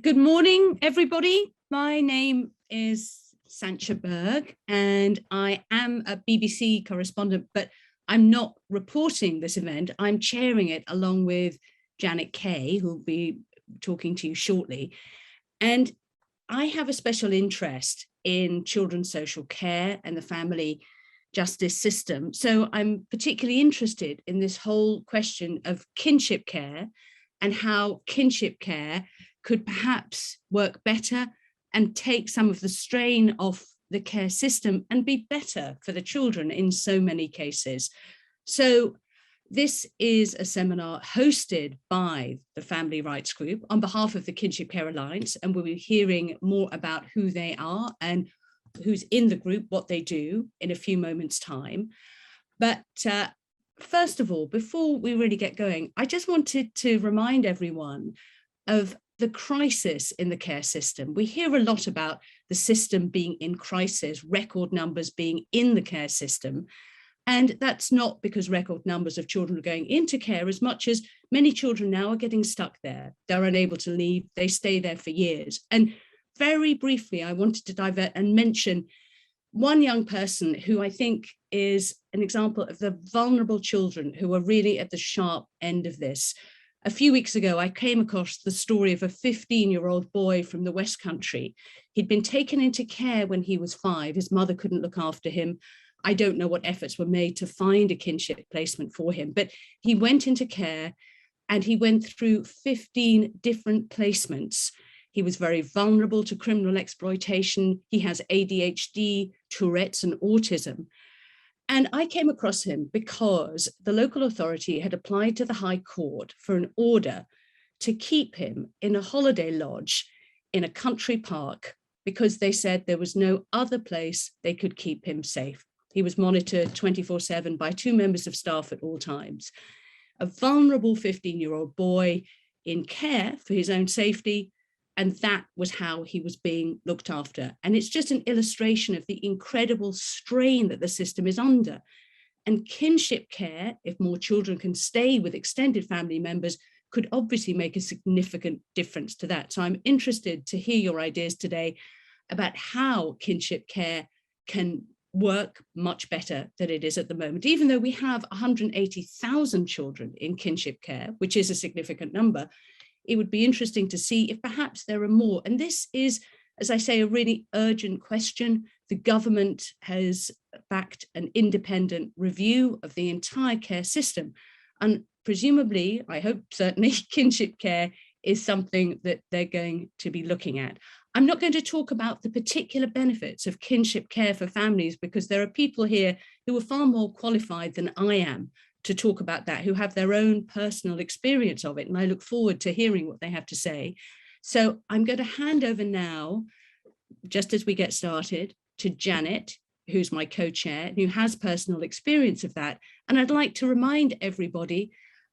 Good morning, everybody. My name is Sancha Berg, and I am a BBC correspondent, but I'm not reporting this event. I'm chairing it along with Janet Kay, who'll be talking to you shortly. And I have a special interest in children's social care and the family justice system. So I'm particularly interested in this whole question of kinship care and how kinship care could perhaps work better and take some of the strain off the care system and be better for the children in so many cases. So this is a seminar hosted by the Family Rights Group on behalf of the Kinship Care Alliance, and we'll be hearing more about who they are and who's in the group, what they do in a few moments' time. But first of all, before we really get going, I just wanted to remind everyone of the crisis in the care system. We hear a lot about the system being in crisis, record numbers being in the care system. And that's not because record numbers of children are going into care as much as many children now are getting stuck there. They're unable to leave, they stay there for years. And very briefly, I wanted to divert and mention one young person who I think is an example of the vulnerable children who are really at the sharp end of this. A few weeks ago, I came across the story of a 15-year-old boy from the West Country. He'd been taken into care when he was 5. His mother couldn't look after him. I don't know what efforts were made to find a kinship placement for him, but he went into care and he went through 15 different placements. He was very vulnerable to criminal exploitation. He has ADHD, Tourette's, and autism. And I came across him because the local authority had applied to the High Court for an order to keep him in a holiday lodge in a country park because they said there was no other place they could keep him safe. He was monitored 24/7 by 2 members of staff at all times. A vulnerable 15-year-old boy in care for his own safety, and that was how he was being looked after. And it's just an illustration of the incredible strain that the system is under. And kinship care, if more children can stay with extended family members, could obviously make a significant difference to that. So I'm interested to hear your ideas today about how kinship care can work much better than it is at the moment. Even though we have 180,000 children in kinship care, which is a significant number, it would be interesting to see if perhaps there are more. And this is, as I say, a really urgent question. The government has backed an independent review of the entire care system. And presumably, I hope certainly, kinship care is something that they're going to be looking at. I'm not going to talk about the particular benefits of kinship care for families because there are people here who are far more qualified than I am to talk about that, who have their own personal experience of it. And I look forward to hearing what they have to say. So I'm going to hand over now, just as we get started, to Janet, who's my co-chair, who has personal experience of that. And I'd like to remind everybody,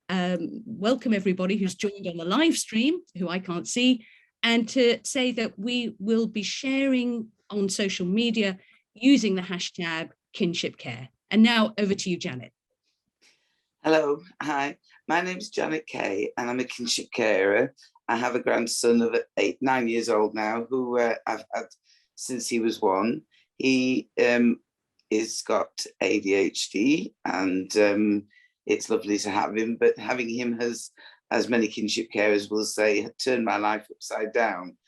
welcome everybody who's joined on the live stream, who I can't see, and to say that we will be sharing on social media using the hashtag kinship care. And now over to you, Janet. Hello, hi, my name's Janet Kay and I'm a kinship carer. I have a grandson of 9 years old now who I've had since he was 1. He is got ADHD and it's lovely to have him, but having him has, as many kinship carers will say, turned my life upside down.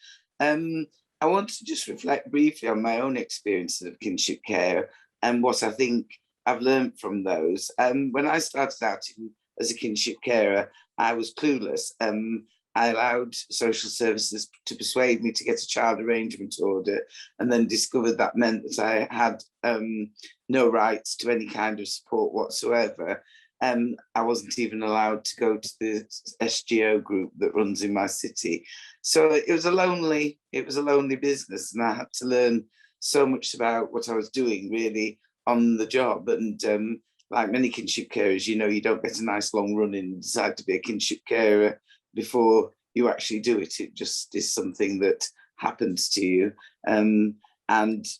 I want to just reflect briefly on my own experiences of kinship care and what I think I've learned from those. When I started out as a kinship carer, I was clueless. I allowed social services to persuade me to get a child arrangement order and then discovered that meant that I had no rights to any kind of support whatsoever. I wasn't even allowed to go to the SGO group that runs in my city. So it was a lonely business, and I had to learn so much about what I was doing really on the job. And like many kinship carers, you know, you don't get a nice long run in and decide to be a kinship carer before you actually do it. It just is something that happens to you. And,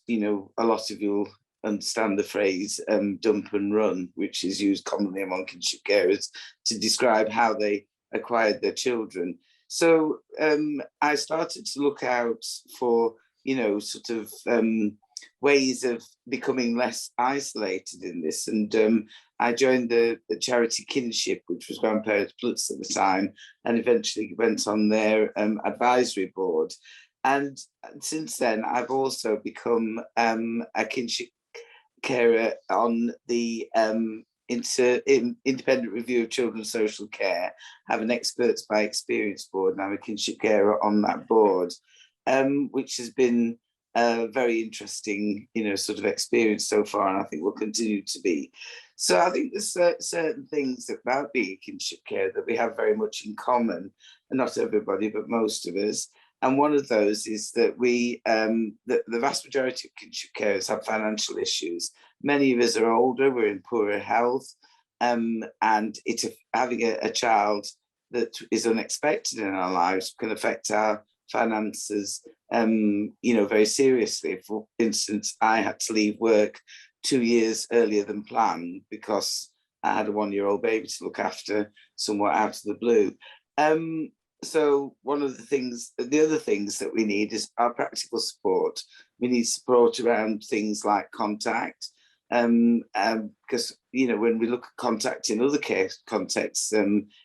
you know, a lot of you will understand the phrase dump and run, which is used commonly among kinship carers to describe how they acquired their children. So I started to look out for, sort of ways of becoming less isolated in this. And I joined the charity Kinship, which was Grandparents Plus at the time, and eventually went on their advisory board. And since then, I've also become a kinship carer on the independent review of children's social care, have an experts by experience board, and I'm a kinship carer on that board, which has been a very interesting, sort of experience so far, and I think will continue to be. So I think there's certain things about being a kinship carer that we have very much in common, and not everybody, but most of us. And one of those is that the vast majority of kinship carers have financial issues. Many of us are older, we're in poorer health, and having a child that is unexpected in our lives can affect our finances, very seriously. For instance, I had to leave work 2 years earlier than planned because I had a 1-year-old baby to look after somewhat out of the blue. So the other things that we need is our practical support. We need support around things like contact, because when we look at contact in other care contexts,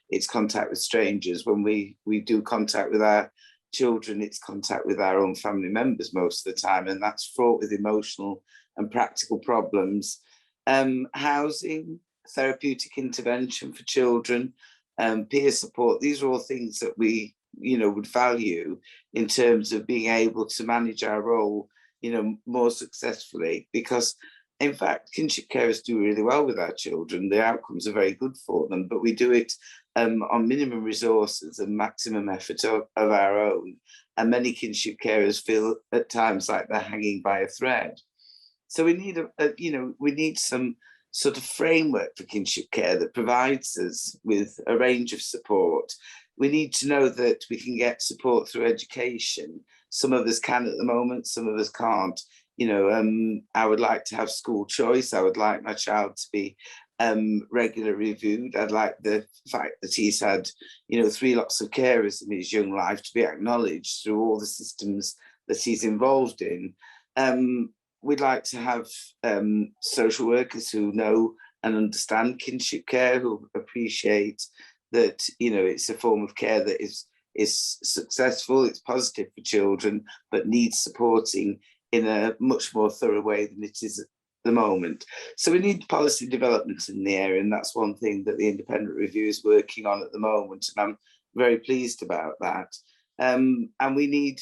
it's contact with strangers. When we do contact with our children, it's contact with our own family members most of the time, and that's fraught with emotional and practical problems. Housing, therapeutic intervention for children, peer support, these are all things that we would value in terms of being able to manage our role more successfully, because in fact kinship carers do really well with our children. The outcomes are very good for them, but we do it on minimum resources and maximum effort of our own, and many kinship carers feel at times like they're hanging by a thread. So we need some sort of framework for kinship care that provides us with a range of support. We need to know that we can get support through education. Some of us can at the moment, some of us can't. I would like to have school choice. I would like my child to be regularly reviewed. I'd like the fact that he's had, 3 lots of carers in his young life to be acknowledged through all the systems that he's involved in. We'd like to have social workers who know and understand kinship care, who appreciate that, it's a form of care that is successful, it's positive for children, but needs supporting in a much more thorough way than it is at the moment. So we need policy development in the area, and that's one thing that the independent review is working on at the moment, and I'm very pleased about that. And we need,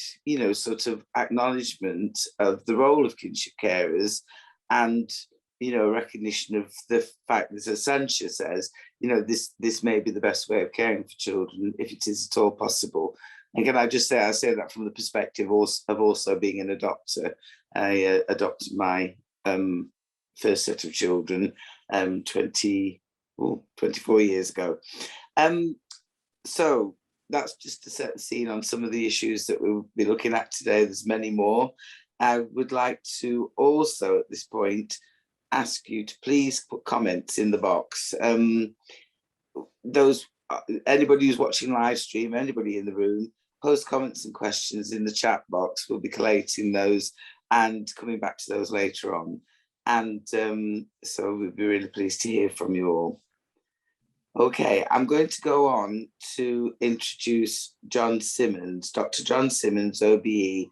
sort of acknowledgement of the role of kinship carers, and, recognition of the fact that, as Sancha says, this may be the best way of caring for children if it is at all possible. And can I just say, I say that from the perspective of also being an adopter. I adopted my first set of children 24 years ago. So that's just to set the scene on some of the issues that we'll be looking at today. There's many more. I would like to also at this point ask you to please put comments in the box. Anybody who's watching live stream, anybody in the room, post comments and questions in the chat box. We'll be collating those and coming back to those later on. And so we'd be really pleased to hear from you all. Okay, I'm going to go on to introduce John Simmons, Dr. John Simmons, OBE.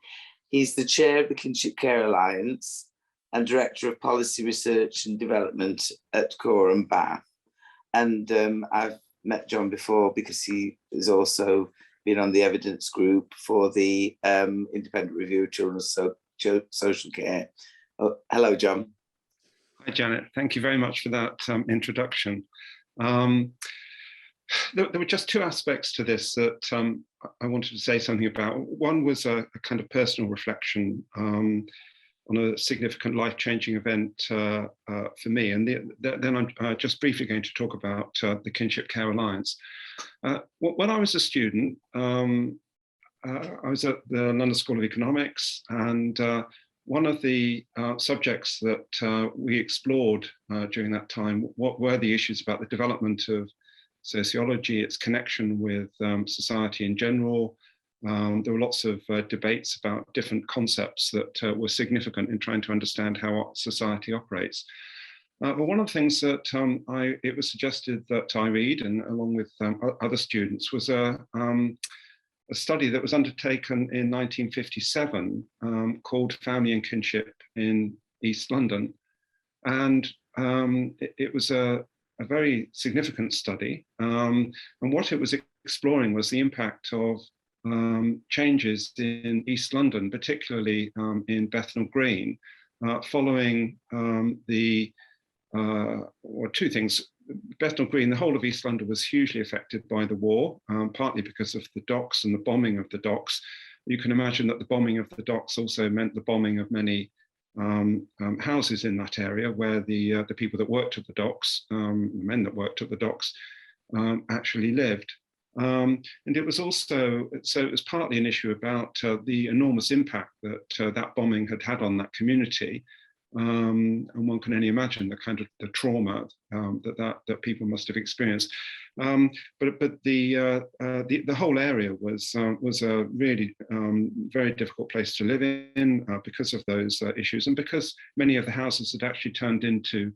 He's the chair of the Kinship Care Alliance and director of policy research and development at Core and Bath. And I've met John before because he has also been on the evidence group for the independent review of children's social care. Oh, hello, John. Hi, Janet. Thank you very much for that introduction. There were just 2 aspects to this that I wanted to say something about. One was a kind of personal reflection on a significant life-changing event for me. And then I'm just briefly going to talk about the Kinship Care Alliance. When I was a student, I was at the London School of Economics, and one of the subjects that we explored during that time, what were the issues about the development of sociology, its connection with society in general. There were lots of debates about different concepts that were significant in trying to understand how society operates. But one of the things that it was suggested that I read, and along with other students, was a study that was undertaken in 1957 called Family and Kinship in East London. And it was a very significant study. And what it was exploring was the impact of changes in East London, particularly in Bethnal Green, following two things. Bethnal Green, the whole of East London was hugely affected by the war, partly because of the docks and the bombing of the docks. You can imagine that the bombing of the docks also meant the bombing of many houses in that area where the people that worked at the docks, the men that worked at the docks, actually lived. And it was also, so it was partly an issue about the enormous impact that that bombing had had on that community. And one can only imagine the kind of the trauma that people must have experienced. But the whole area was a really very difficult place to live in because of those issues, and because many of the houses had actually turned into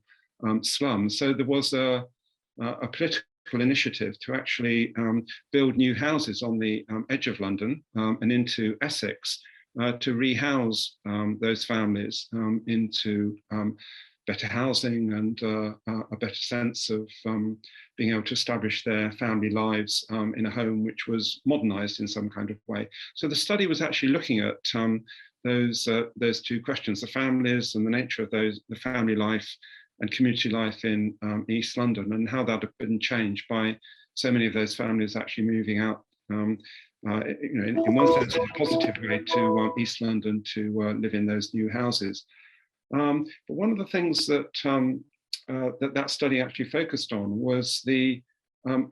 slums. So there was a political initiative to actually build new houses on the edge of London and into Essex, to rehouse those families into better housing and a better sense of being able to establish their family lives in a home which was modernized in some kind of way. So the study was actually looking at those two questions: the families and the nature of the family life and community life in East London, and how that had been changed by so many of those families actually moving out in one sense, in a positive way, to East London to live in those new houses. But one of the things that that study actually focused on was the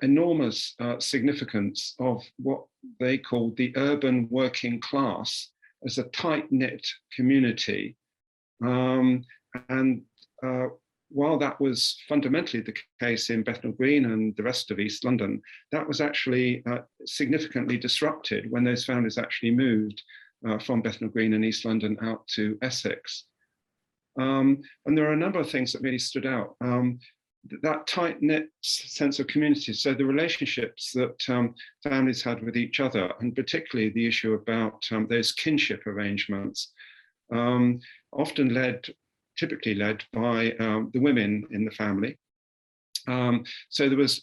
enormous significance of what they called the urban working class as a tight-knit community. While that was fundamentally the case in Bethnal Green and the rest of East London, that was actually significantly disrupted when those families actually moved from Bethnal Green and East London out to Essex. And there are a number of things that really stood out. That tight-knit sense of community, so the relationships that families had with each other, and particularly the issue about those kinship arrangements, often typically led by the women in the family. So there was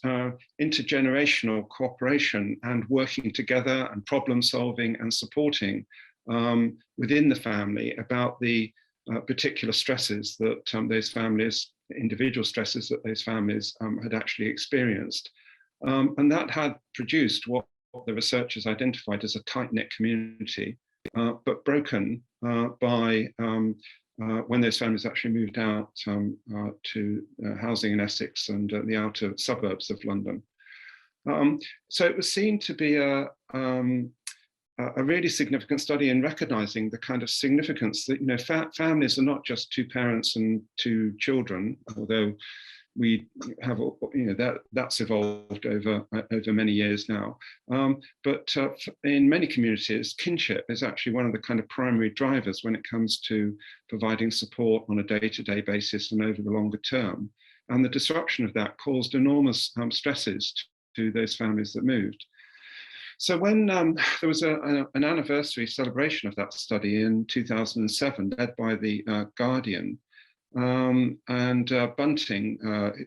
intergenerational cooperation and working together and problem solving and supporting within the family about the particular stresses that those families, individual stresses that those families had actually experienced. And that had produced what the researchers identified as a tight-knit community, but broken by when those families actually moved out to housing in Essex and the outer suburbs of London. So it was seen to be a really significant study in recognizing the kind of significance that, families are not just two parents and two children, although we have, that's evolved over many years now. But in many communities, kinship is actually one of the kind of primary drivers when it comes to providing support on a day-to-day basis and over the longer term. And the disruption of that caused enormous stresses to those families that moved. So when there was an anniversary celebration of that study in 2007, led by the Guardian, and Bunting,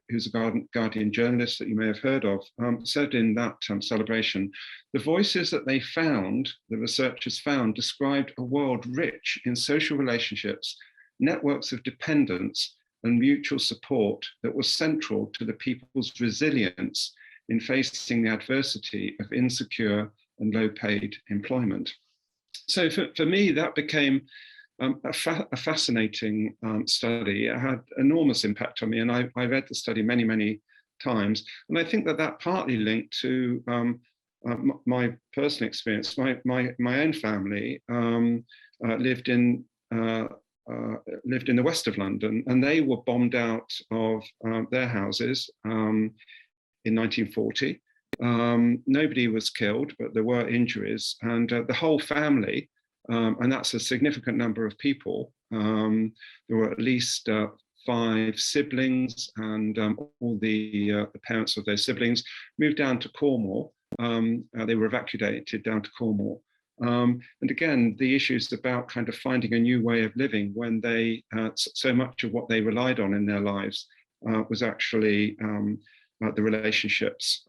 who's a Guardian journalist that you may have heard of, said in that celebration, the voices that they found, the researchers found, described a world rich in social relationships, networks of dependence, and mutual support that was central to the people's resilience in facing the adversity of insecure and low-paid employment. So for me, that became a fascinating study. It had enormous impact on me, and I read the study many, many times. And I think that partly linked to my personal experience. My own family lived in the west of London, and they were bombed out of their houses in 1940. Nobody was killed, but there were injuries, and the whole family, and that's a significant number of people. There were at least 5 siblings, and all the parents of those siblings moved down to Cornwall. They were evacuated down to Cornwall. And again, the issues about kind of finding a new way of living when they so much of what they relied on in their lives was actually the relationships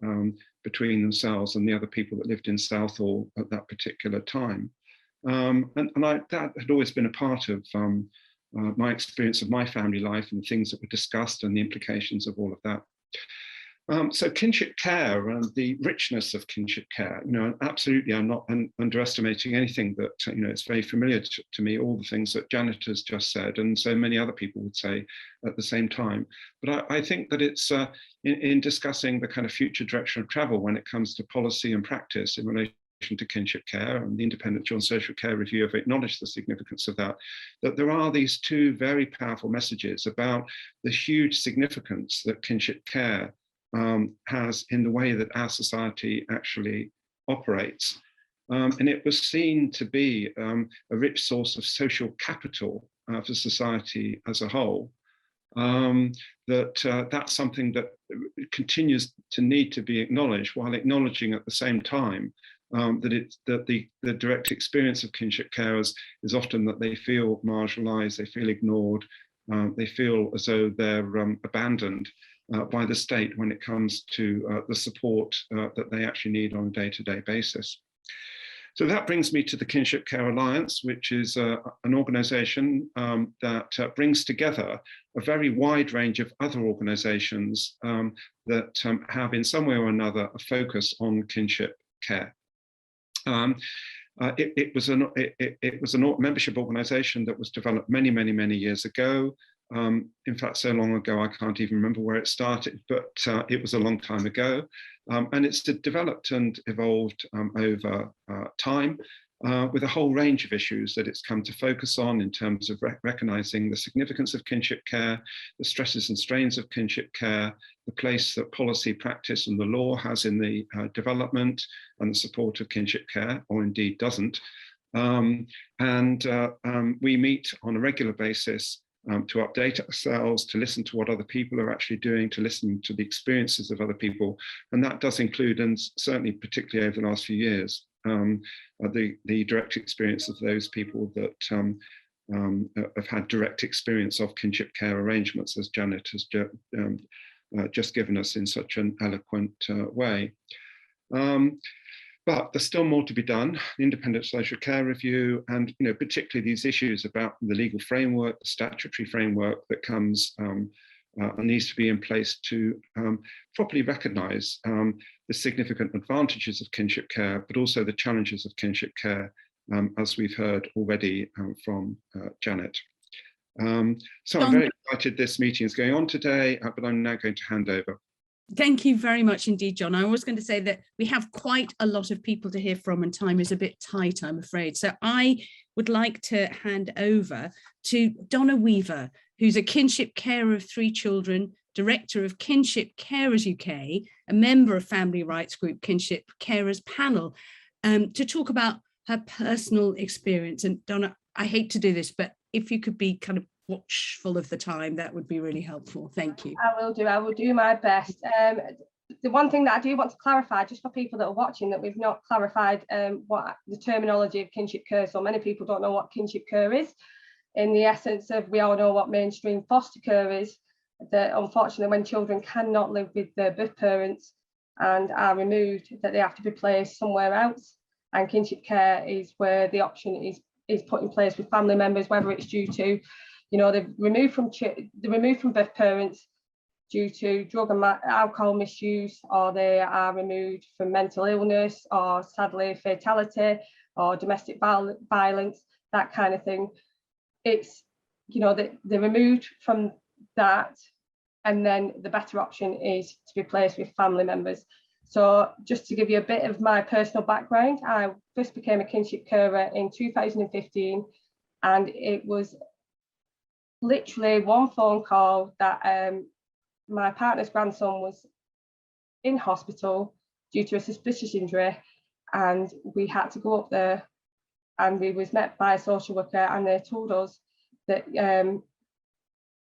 between themselves and the other people that lived in Southall at that particular time. That had always been a part of my experience of my family life and things that were discussed and the implications of all of that. So kinship care and the richness of kinship care, absolutely, I'm not underestimating anything that, it's very familiar to me, all the things that Janet has just said, and so many other people would say at the same time. But I think that it's in discussing the kind of future direction of travel when it comes to policy and practice in relation to kinship care, and the Independent Children's Social Care Review have acknowledged the significance of that there are these 2 very powerful messages about the huge significance that kinship care has in the way that our society actually operates. And it was seen to be a rich source of social capital for society as a whole. That's something that continues to need to be acknowledged, while acknowledging at the same time that the direct experience of kinship carers is often that they feel marginalized, they feel ignored, they feel as though they're abandoned by the state when it comes to the support that they actually need on a day-to-day basis. So that brings me to the Kinship Care Alliance, which is an organisation that brings together a very wide range of other organisations that have in some way or another a focus on kinship care. It was a membership organisation that was developed many years ago. In fact, so long ago, I can't even remember where it started, but it was a long time ago. And it's developed and evolved over time with a whole range of issues that it's come to focus on in terms of recognising the significance of kinship care, the stresses and strains of kinship care, the place that policy, practice and the law has in the development and the support of kinship care, or indeed doesn't. We meet on a regular basis to update ourselves, to listen to what other people are actually doing, to listen to the experiences of other people. And that does include, and certainly particularly over the last few years, the direct experience of those people that have had direct experience of kinship care arrangements, as Janet has just given us in such an eloquent way. But there's still more to be done. The Independent Social Care Review, and particularly these issues about the legal framework, the statutory framework that comes and needs to be in place to properly recognise the significant advantages of kinship care, but also the challenges of kinship care, as we've heard already from Janet. So I'm very excited this meeting is going on today, but I'm now going to hand over. Thank you very much indeed, John. I was going to say that we have quite a lot of people to hear from and time is a bit tight, I'm afraid. So I would like to hand over to Donna Weaver, who's a kinship carer of 3 children, director of Kinship Carers UK, a member of family rights group Kinship Carers Panel, to talk about her personal experience. And Donna, I hate to do this, but if you could be kind of watchful of the time, that would be really helpful. Thank you. I will do my best. The one thing that I do want to clarify, just for people that are watching, that we've not clarified what the terminology of kinship care. So many people don't know what kinship care is. In the essence of, we all know what mainstream foster care is, that unfortunately when children cannot live with their birth parents and are removed, that they have to be placed somewhere else. And kinship care is where the option is put in place with family members, whether it's due to, they're removed from birth parents due to drug and alcohol misuse, or they are removed from mental illness, or sadly fatality, or domestic violence, that kind of thing. It's, they're removed from that, and then the better option is to be placed with family members. So just to give you a bit of my personal background, I first became a kinship carer in 2015, and it was literally one phone call that my partner's grandson was in hospital due to a suspicious injury, and we had to go up there, and we was met by a social worker, and they told us that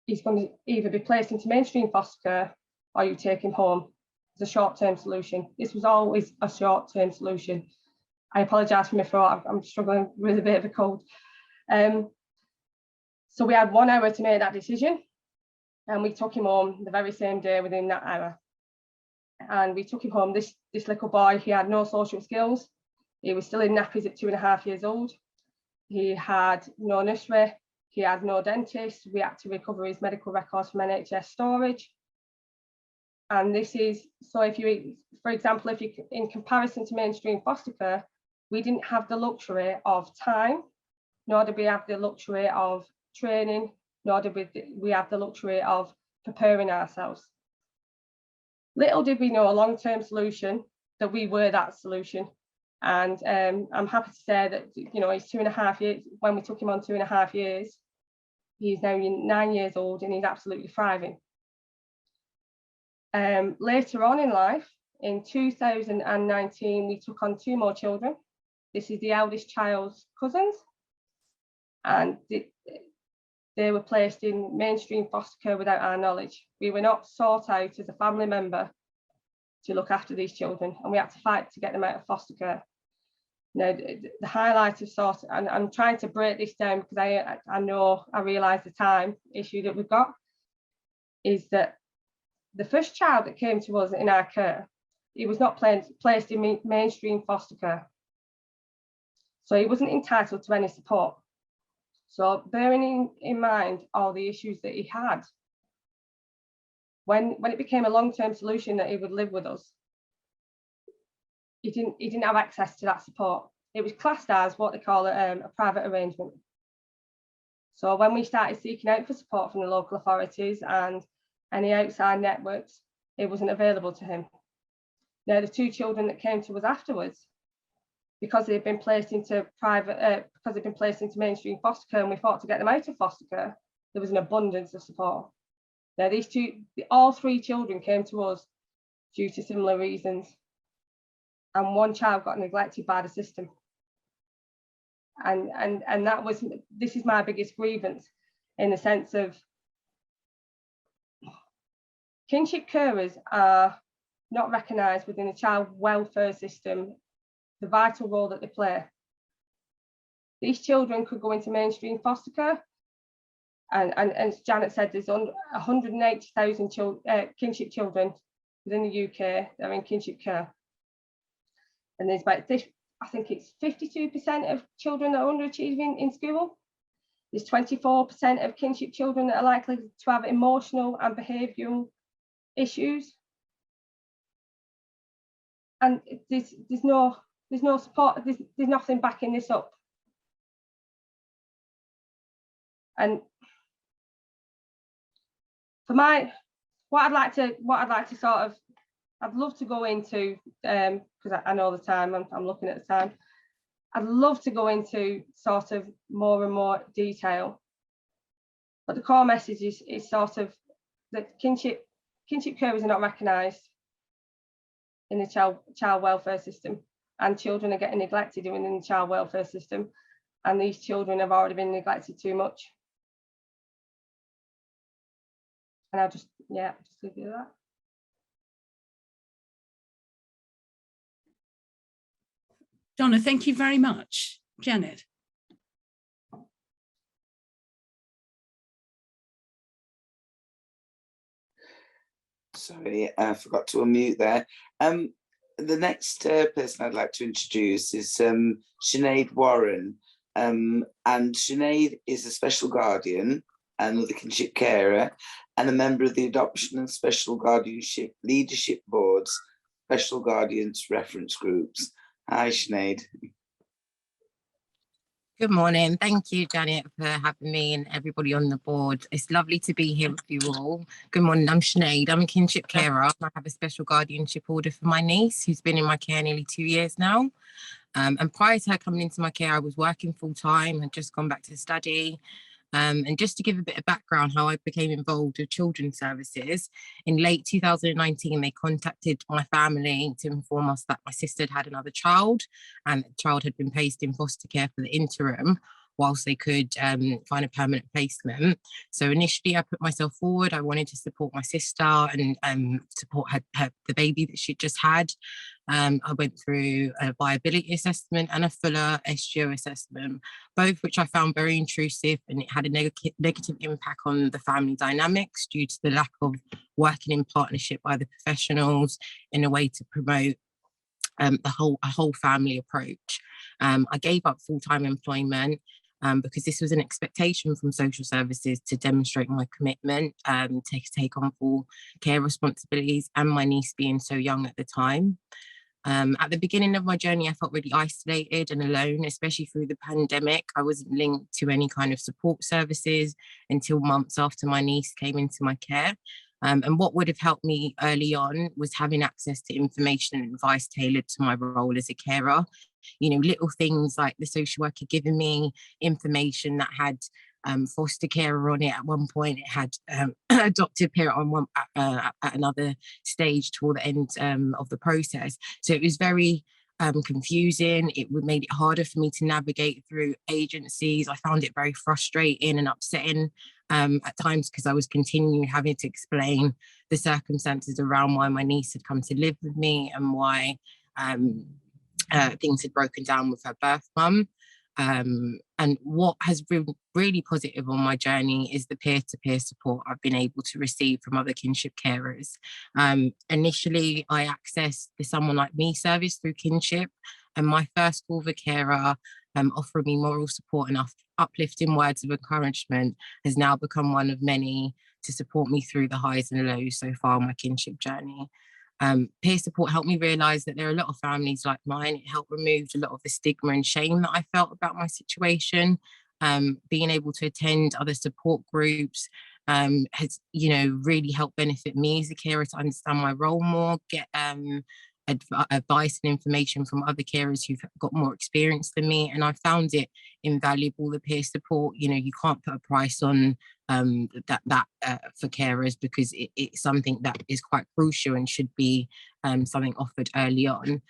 he's going to either be placed into mainstream foster care or you take him home as a short-term solution. This was always a short-term solution. I apologise for my throat, I'm struggling with a bit of a cold. So we had 1 hour to make that decision, and we took him home the very same day within that hour. And we took him home. This little boy, he had no social skills. He was still in nappies at 2.5 years old. He had no nursery. He had no dentist. We had to recover his medical records from NHS storage. And this is, so if you, for example, if you, in comparison to mainstream foster care, we didn't have the luxury of time, nor did we have the luxury of training, nor did we have the luxury of preparing ourselves. Little did we know a long-term solution that we were that solution. And I'm happy to say that, you know, he's 2.5 years, when we took him on 2.5 years, he's now 9 years old and he's absolutely thriving. Later on in life, in 2019, we took on 2 more children. This is the eldest child's cousins, and they were placed in mainstream foster care without our knowledge. We were not sought out as a family member to look after these children, and we had to fight to get them out of foster care. Now, the highlight of sort, and I'm trying to break this down because I realise the time issue that we've got, is that the first child that came to us in our care, he was not placed in mainstream foster care. So he wasn't entitled to any support. So bearing in mind all the issues that he had, when it became a long-term solution that he would live with us, he didn't have access to that support. It was classed as what they call a private arrangement. So when we started seeking out for support from the local authorities and any outside networks, it wasn't available to him. Now, the 2 children that came to us afterwards, because they'd been placed into mainstream foster care, and we fought to get them out of foster care, there was an abundance of support. Now, all 3 children came to us due to similar reasons, and 1 child got neglected by the system. And this is my biggest grievance, in the sense of kinship carers are not recognised within the child welfare system, the vital role that they play. These children could go into mainstream foster care, and as Janet said, there's 180,000 kinship children within the UK that are in kinship care, and there's about this, I think it's 52% of children that are underachieving in school. There's 24% of kinship children that are likely to have emotional and behavioural issues, and there's no support. There's nothing backing this up. And for what I'd like to sort of, I'd love to go into, because I know the time, I'm looking at the time. I'd love to go into sort of more and more detail, but the core message is sort of that kinship carers are not recognised in the child welfare system, and children are getting neglected within the child welfare system, and these children have already been neglected too much. And I'll just leave it at that. Donna, thank you very much. Janet. Sorry, I forgot to unmute there. The next person I'd like to introduce is Sinead Warren. And Sinead is a special guardian, another kinship carer, and a member of the Adoption and Special Guardianship Leadership Board's Special Guardians Reference Groups. Hi, Sinead. Good morning. Thank you, Janet, for having me and everybody on the board. It's lovely to be here with you all. Good morning. I'm Sinead. I'm a kinship carer. I have a special guardianship order for my niece, who's been in my care nearly 2 years now. And prior to her coming into my care, I was working full time, had just gone back to study. And just to give a bit of background how I became involved with children's services, in late 2019, they contacted my family to inform us that my sister had another child, and the child had been placed in foster care for the interim whilst they could find a permanent placement. So initially I put myself forward. I wanted to support my sister and support the baby that she'd just had. I went through a viability assessment and a fuller SGO assessment, both which I found very intrusive, and it had a negative impact on the family dynamics due to the lack of working in partnership by the professionals in a way to promote a whole family approach. I gave up full-time employment because this was an expectation from social services to demonstrate my commitment to take on full care responsibilities, and my niece being so young at the time. At the beginning of my journey, I felt really isolated and alone, especially through the pandemic. I wasn't linked to any kind of support services until months after my niece came into my care. And what would have helped me early on was having access to information and advice tailored to my role as a carer. You know, little things like the social worker giving me information that had foster carer on it at one point. It had adoptive parent on one at another stage toward the end of the process. So it was very confusing. It would made it harder for me to navigate through agencies. I found it very frustrating and upsetting at times, because I was continuing having to explain the circumstances around why my niece had come to live with me and why things had broken down with her birth mum. And what has been really positive on my journey is the peer-to-peer support I've been able to receive from other kinship carers. Initially, I accessed the Someone Like Me service through Kinship, and my first call for carer offering me moral support and uplifting words of encouragement has now become one of many to support me through the highs and lows so far on my kinship journey. Peer support helped me realise that there are a lot of families like mine. It helped remove a lot of the stigma and shame that I felt about my situation. Being able to attend other support groups has, really helped benefit me as a carer to understand my role more, get advice and information from other carers who've got more experience than me, and I found it invaluable, the peer support. You can't put a price on that for carers, because it's something that is quite crucial and should be something offered early on.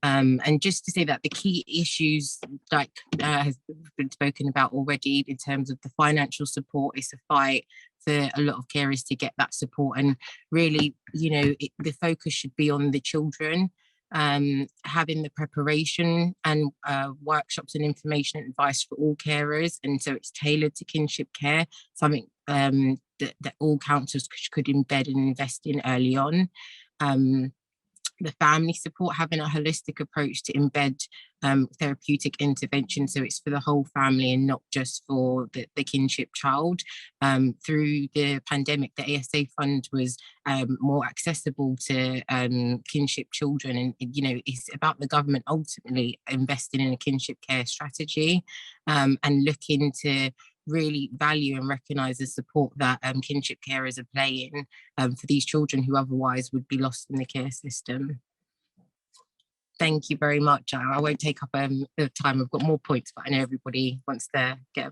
And just to say that the key issues, like has been spoken about already in terms of the financial support, is a fight for a lot of carers to get that support. And really, the focus should be on the children, having the preparation and workshops and information and advice for all carers. And so it's tailored to kinship care, something that all councils could embed and invest in early on. The family support, having a holistic approach to embed therapeutic intervention, so it's for the whole family and not just for the kinship child. Through the pandemic, the ASA fund was more accessible to kinship children, and it's about the government ultimately investing in a kinship care strategy and looking to really value and recognise the support that kinship carers are playing for these children who otherwise would be lost in the care system. Thank you very much. I won't take up the time. I've got more points, but I know everybody wants to get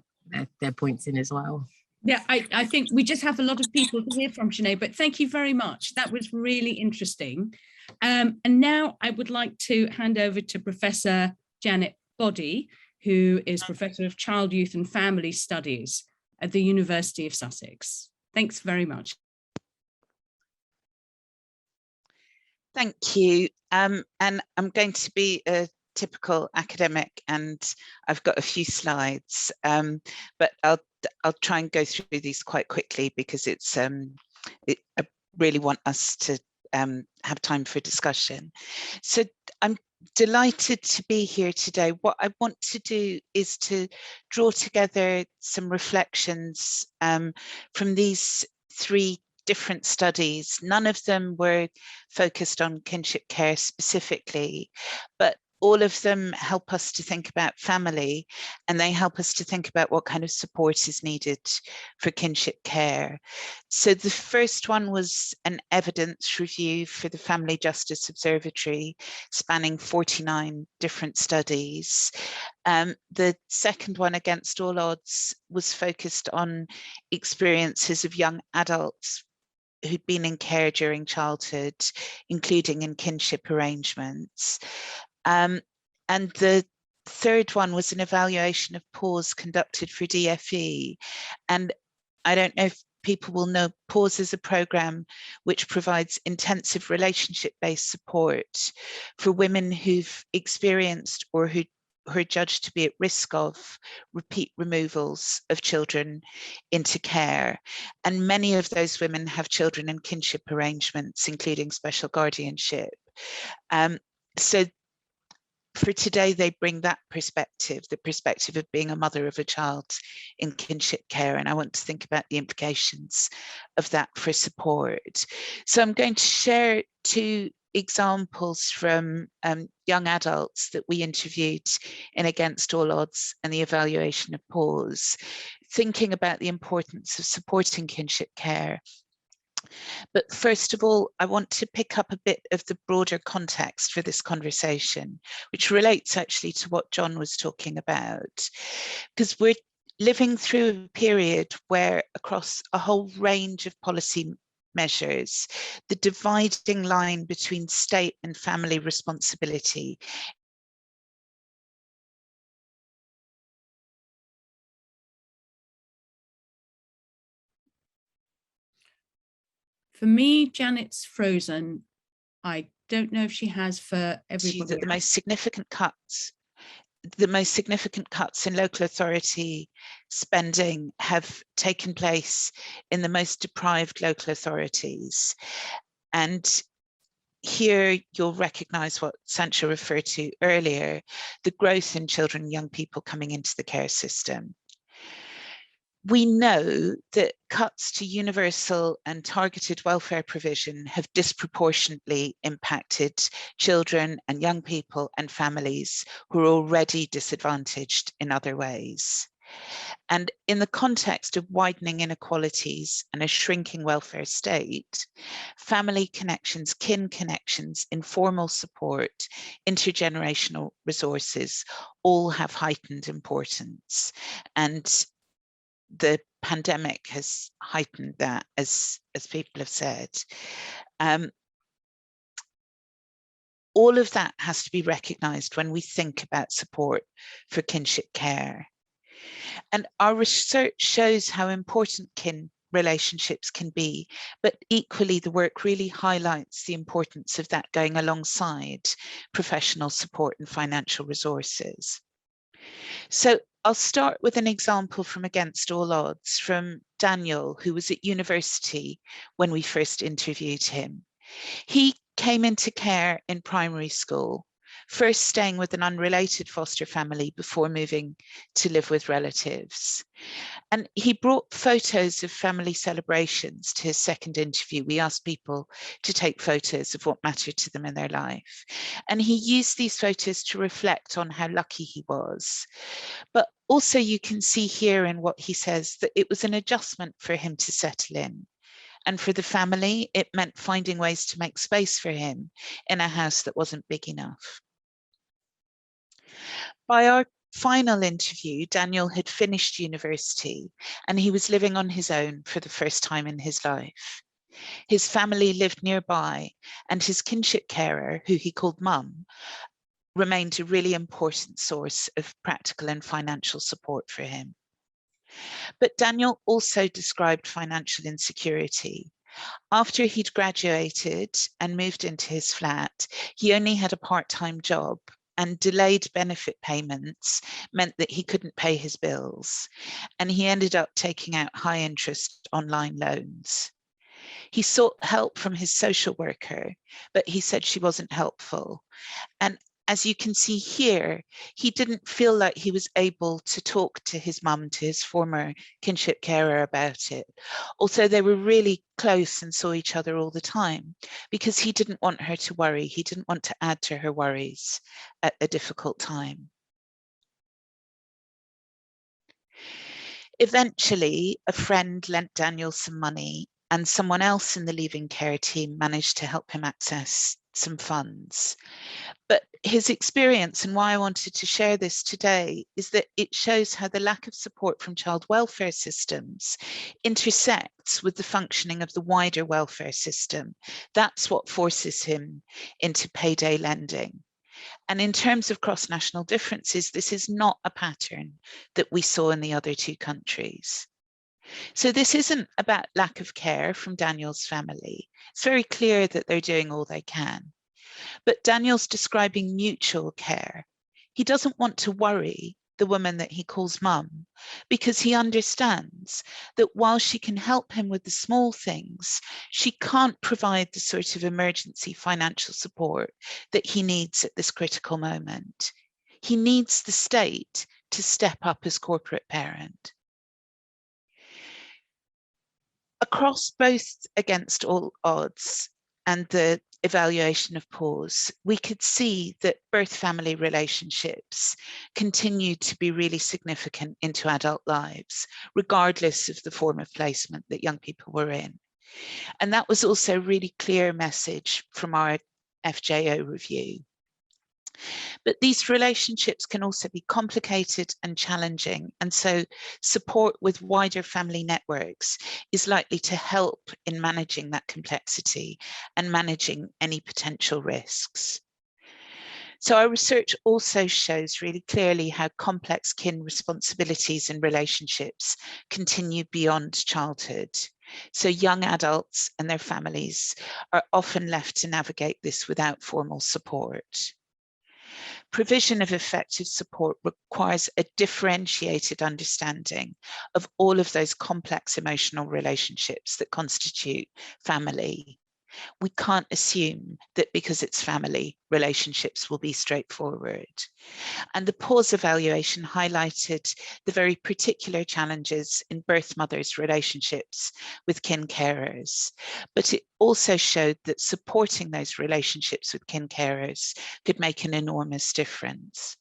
their points in as well. Yeah, I think we just have a lot of people to hear from, Sinead, but thank you very much. That was really interesting. And now I would like to hand over to Professor Janet Boddy, who is Professor of Child, Youth and Family Studies at the University of Sussex. Thanks very much. Thank you. And I'm going to be a typical academic, and I've got a few slides, but I'll try and go through these quite quickly, because I really want us to have time for discussion. So I'm delighted to be here today. What I want to do is to draw together some reflections from these three different studies. None of them were focused on kinship care specifically, but all of them help us to think about family, and they help us to think about what kind of support is needed for kinship care. So the first one was an evidence review for the Family Justice Observatory, spanning 49 different studies. The second one, Against All Odds, was focused on experiences of young adults who'd been in care during childhood, including in kinship arrangements. And the third one was an evaluation of pause conducted for DFE. And I don't know if people will know, pause is a program which provides intensive relationship-based support for women who've experienced or who are judged to be at risk of repeat removals of children into care. And many of those women have children in kinship arrangements, including special guardianship. So for today, they bring that perspective, the perspective of being a mother of a child in kinship care. And I want to think about the implications of that for support. So I'm going to share two examples from young adults that we interviewed in Against All Odds and the evaluation of pause, thinking about the importance of supporting kinship care. But first of all, I want to pick up a bit of the broader context for this conversation, which relates actually to what John was talking about, because we're living through a period where across a whole range of policy measures, the dividing line between state and family responsibility For me, Janet's frozen. I don't know if she has for everybody. that the most significant cuts in local authority spending have taken place in the most deprived local authorities. And here you'll recognise what Sancha referred to earlier, the growth in children and young people coming into the care system. We know that cuts to universal and targeted welfare provision have disproportionately impacted children and young people and families who are already disadvantaged in other ways. And in the context of widening inequalities and a shrinking welfare state, family connections, kin connections, informal support, intergenerational resources all have heightened importance. And the pandemic has heightened that, as people have said. All of that has to be recognised when we think about support for kinship care. And our research shows how important kin relationships can be, but equally the work really highlights the importance of that going alongside professional support and financial resources. So I'll start with an example from Against All Odds from Daniel, who was at university when we first interviewed him. He came into care in primary school, first staying with an unrelated foster family before moving to live with relatives. And he brought photos of family celebrations to his second interview. We asked people to take photos of what mattered to them in their life. And he used these photos to reflect on how lucky he was. But also you can see here in what he says that it was an adjustment for him to settle in. And for the family, it meant finding ways to make space for him in a house that wasn't big enough. By our final interview, Daniel had finished university and he was living on his own for the first time in his life. His family lived nearby and his kinship carer, who he called Mum, remained a really important source of practical and financial support for him. But Daniel also described financial insecurity. After he'd graduated and moved into his flat, he only had a part-time job, and delayed benefit payments meant that he couldn't pay his bills. And he ended up taking out high interest online loans. He sought help from his social worker, but he said she wasn't helpful. And as you can see here, he didn't feel like he was able to talk to his mum, to his former kinship carer about it. Also, they were really close and saw each other all the time because he didn't want her to worry. He didn't want to add to her worries at a difficult time. Eventually, a friend lent Daniel some money and someone else in the leaving care team managed to help him access some funds. But his experience, and why I wanted to share this today, is that it shows how the lack of support from child welfare systems intersects with the functioning of the wider welfare system. That's what forces him into payday lending. And in terms of cross-national differences, this is not a pattern that we saw in the other two countries. So this isn't about lack of care from Daniel's family. It's very clear that they're doing all they can. But Daniel's describing mutual care. He doesn't want to worry the woman that he calls mum, because he understands that while she can help him with the small things, she can't provide the sort of emergency financial support that he needs at this critical moment. He needs the state to step up as corporate parent. Across both Against All Odds and the evaluation of pause, we could see that birth family relationships continued to be really significant into adult lives, regardless of the form of placement that young people were in. And that was also a really clear message from our FJO review. But these relationships can also be complicated and challenging. And so support with wider family networks is likely to help in managing that complexity and managing any potential risks. So our research also shows really clearly how complex kin responsibilities and relationships continue beyond childhood. So young adults and their families are often left to navigate this without formal support. Provision of effective support requires a differentiated understanding of all of those complex emotional relationships that constitute family. We can't assume that because it's family, relationships will be straightforward. And the pause evaluation highlighted the very particular challenges in birth mothers' relationships with kin carers. But it also showed that supporting those relationships with kin carers could make an enormous difference.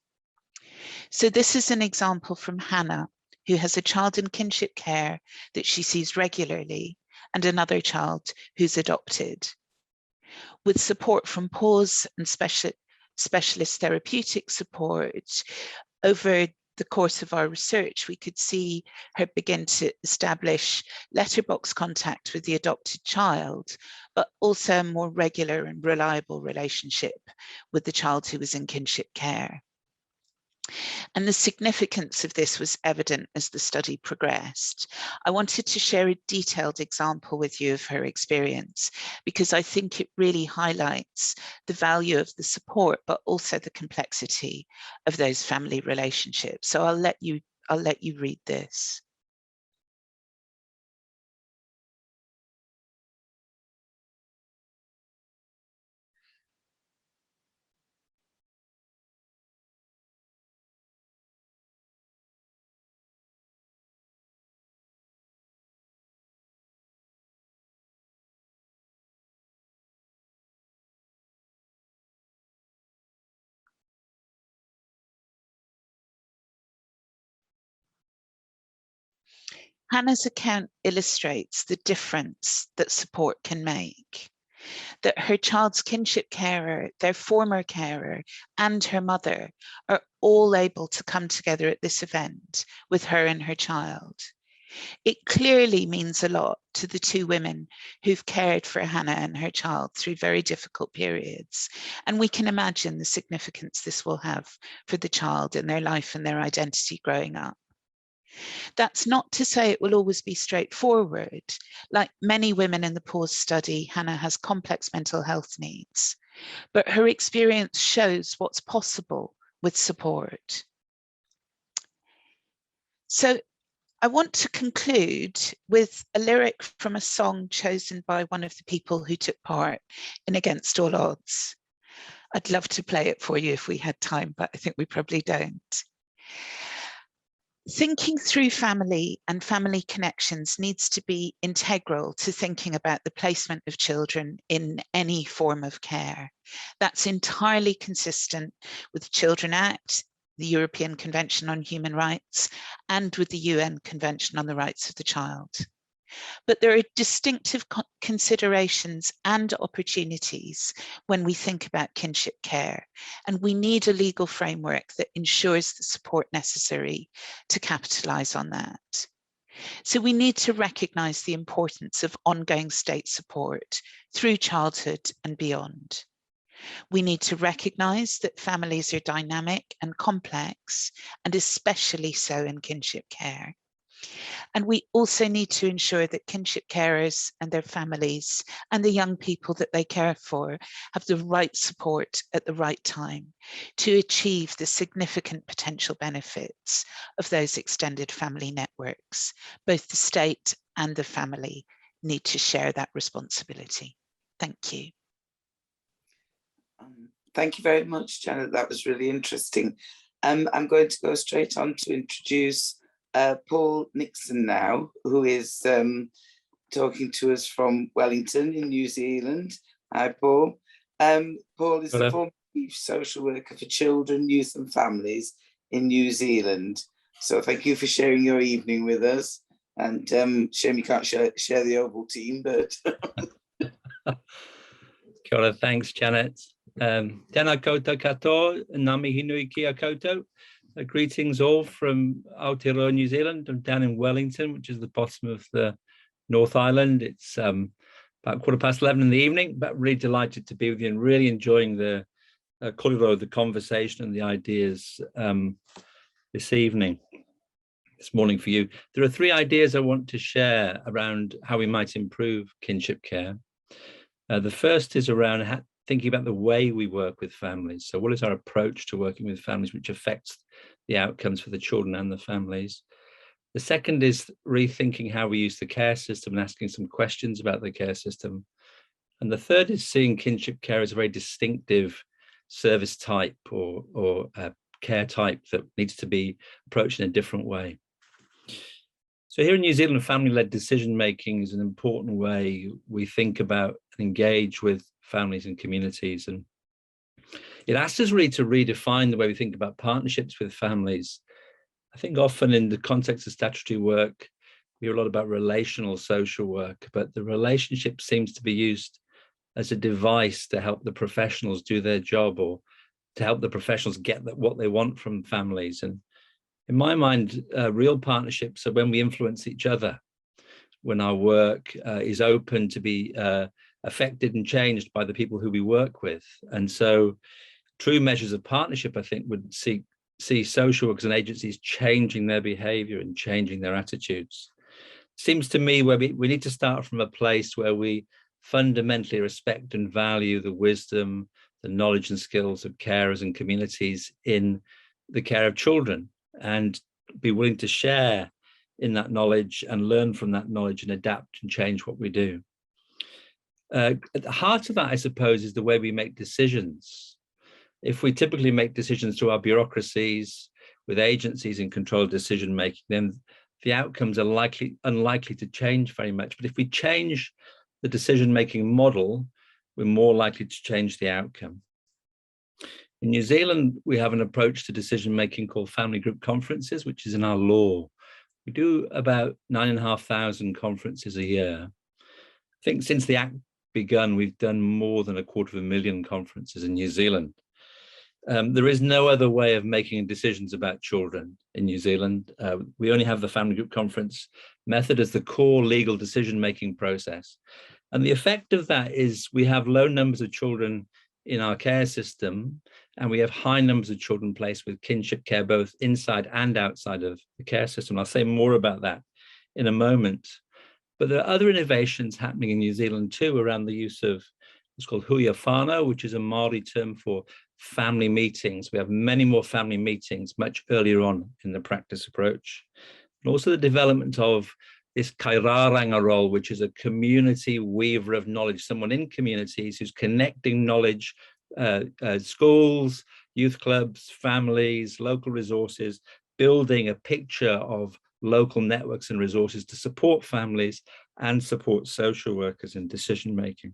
So this is an example from Hannah, who has a child in kinship care that she sees regularly, and another child who's adopted. With support from pause and specialist therapeutic support, over the course of our research, we could see her begin to establish letterbox contact with the adopted child, but also a more regular and reliable relationship with the child who was in kinship care. And the significance of this was evident as the study progressed. I wanted to share a detailed example with you of her experience, because I think it really highlights the value of the support, but also the complexity of those family relationships. So I'll let you read this. Hannah's account illustrates the difference that support can make. That her child's kinship carer, their former carer, and her mother are all able to come together at this event with her and her child. It clearly means a lot to the two women who've cared for Hannah and her child through very difficult periods. And we can imagine the significance this will have for the child in their life and their identity growing up. That's not to say it will always be straightforward. Like many women in the pause study, Hannah has complex mental health needs, but her experience shows what's possible with support. So I want to conclude with a lyric from a song chosen by one of the people who took part in Against All Odds. I'd love to play it for you if we had time, but I think we probably don't. Thinking through family and family connections needs to be integral to thinking about the placement of children in any form of care. That's entirely consistent with the Children Act, the European Convention on Human Rights, and with the UN Convention on the Rights of the Child. But there are distinctive considerations and opportunities when we think about kinship care, and we need a legal framework that ensures the support necessary to capitalise on that. So we need to recognise the importance of ongoing state support through childhood and beyond. We need to recognise that families are dynamic and complex, and especially so in kinship care. And we also need to ensure that kinship carers and their families and the young people that they care for have the right support at the right time to achieve the significant potential benefits of those extended family networks. Both the state and the family need to share that responsibility. Thank you. Thank you very much, Janet. That was really interesting. I'm going to go straight on to introduce Paul Nixon now, who is talking to us from Wellington in New Zealand. Hi, Paul. Paul is the former Chief Social Worker for Children, Youth and Families in New Zealand. So thank you for sharing your evening with us. And shame you can't share the Ovaltine, but... Kia ora, thanks, Janet. Tēnā koutou katoa, ngā mihi nui kia koutou. Greetings all from Aotearoa, New Zealand. I'm down in Wellington, which is the bottom of the North Island. It's about 11:15 in the evening, but really delighted to be with you and really enjoying the korero, the conversation and the ideas this morning for you. There are 3 ideas I want to share around how we might improve kinship care. The first is around thinking about the way we work with families. So what is our approach to working with families which affects the outcomes for the children and the families? The second is rethinking how we use the care system and asking some questions about the care system. And the third is seeing kinship care as a very distinctive service type or care type that needs to be approached in a different way. So here in New Zealand, family-led decision-making is an important way we think about and engage with families and communities. And it asks us really to redefine the way we think about partnerships with families. I think often in the context of statutory work, we hear a lot about relational social work, but the relationship seems to be used as a device to help the professionals do their job or to help the professionals get what they want from families. And in my mind, real partnerships are when we influence each other, when our work is open to be affected and changed by the people who we work with. And so true measures of partnership, I think, would see social workers and agencies changing their behavior and changing their attitudes. Seems to me where we need to start from a place where we fundamentally respect and value the wisdom, the knowledge and skills of carers and communities in the care of children, and be willing to share in that knowledge and learn from that knowledge and adapt and change what we do. At the heart of that, I suppose, is the way we make decisions. If we typically make decisions through our bureaucracies with agencies in control of decision making, then the outcomes are unlikely to change very much. But if we change the decision making model, we're more likely to change the outcome. In New Zealand, we have an approach to decision making called family group conferences, which is in our law. We do about 9,500 conferences a year. I think since the Act begun, we've done more than 250,000 conferences in New Zealand. There is no other way of making decisions about children in New Zealand. We only have the family group conference method as the core legal decision-making process. And the effect of that is we have low numbers of children in our care system, and we have high numbers of children placed with kinship care, both inside and outside of the care system. I'll say more about that in a moment. But there are other innovations happening in New Zealand too around the use of what's called hui whānau, which is a Māori term for family meetings. We have many more family meetings much earlier on in the practice approach. And also the development of this kairaranga role, which is a community weaver of knowledge, someone in communities who's connecting knowledge schools, youth clubs, families, local resources, building a picture of local networks and resources to support families and support social workers in decision making.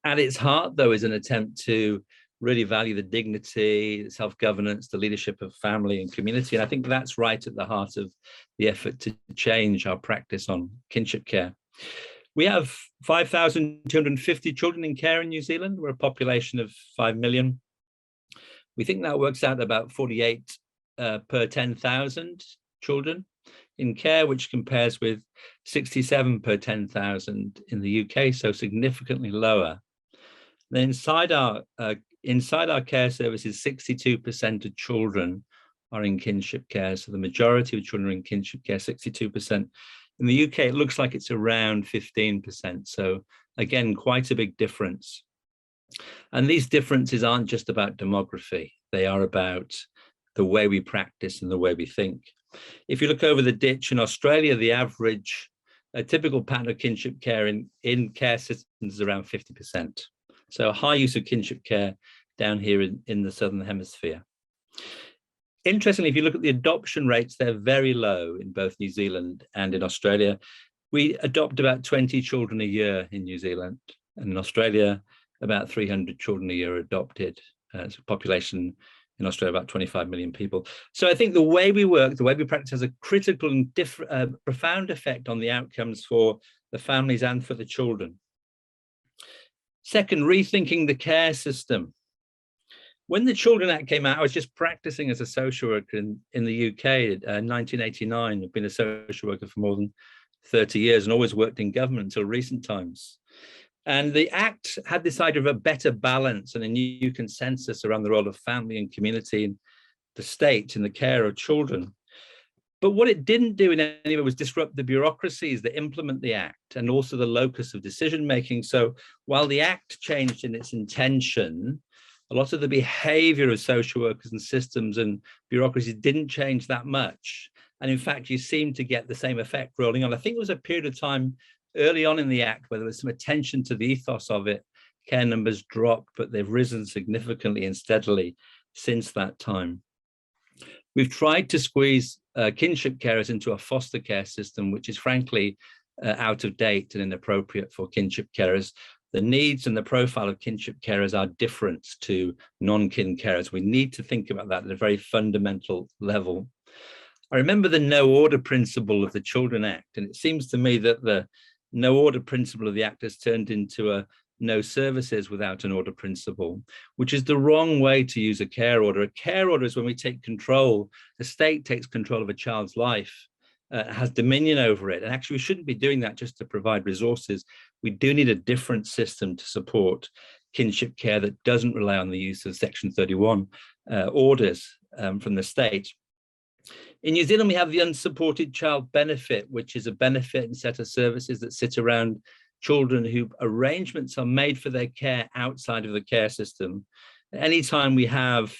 At its heart, though, is an attempt to really value the dignity, self-governance, the leadership of family and community. And I think that's right at the heart of the effort to change our practice on kinship care. We have 5,250 children in care in New Zealand. We're a population of 5 million. We think that works out about 48 per 10,000 children in care, which compares with 67 per 10,000 in the UK, so significantly lower. Then inside our care services, 62% of children are in kinship care. So the majority of children are in kinship care, 62%. In the UK, it looks like it's around 15%. So again, quite a big difference. And these differences aren't just about demography. They are about the way we practice and the way we think. If you look over the ditch in Australia, the average, a typical pattern of kinship care in care systems is around 50%. So high use of kinship care down here in the Southern Hemisphere. Interestingly, if you look at the adoption rates, they're very low in both New Zealand and in Australia. We adopt about 20 children a year in New Zealand, and in Australia, about 300 children a year are adopted. It's a population in Australia, about 25 million people. So I think the way we work, the way we practice has a critical and profound effect on the outcomes for the families and for the children. Second, rethinking the care system. When the Children Act came out, I was just practicing as a social worker in the UK in 1989. I've been a social worker for more than 30 years and always worked in government until recent times. And the Act had this idea of a better balance and a new consensus around the role of family and community and the state in the care of children. But what it didn't do in any way was disrupt the bureaucracies that implement the Act and also the locus of decision making. So while the Act changed in its intention, a lot of the behavior of social workers and systems and bureaucracies didn't change that much. And in fact, you seem to get the same effect rolling on. I think there was a period of time early on in the Act where there was some attention to the ethos of it. Care numbers dropped, but they've risen significantly and steadily since that time. We've tried to squeeze kinship carers into a foster care system, which is frankly out of date and inappropriate for kinship carers. The needs and the profile of kinship carers are different to non-kin carers. We need to think about that at a very fundamental level. I remember the no order principle of the Children Act, and it seems to me that the no order principle of the Act has turned into a no services without an order principle, which is the wrong way to use a care order. A care order is when we take control, the state takes control of a child's life, has dominion over it. And actually, we shouldn't be doing that just to provide resources. We do need a different system to support kinship care that doesn't rely on the use of Section 31 orders from the state. In New Zealand, we have the unsupported child benefit, which is a benefit and set of services that sit around children whose arrangements are made for their care outside of the care system. Anytime we have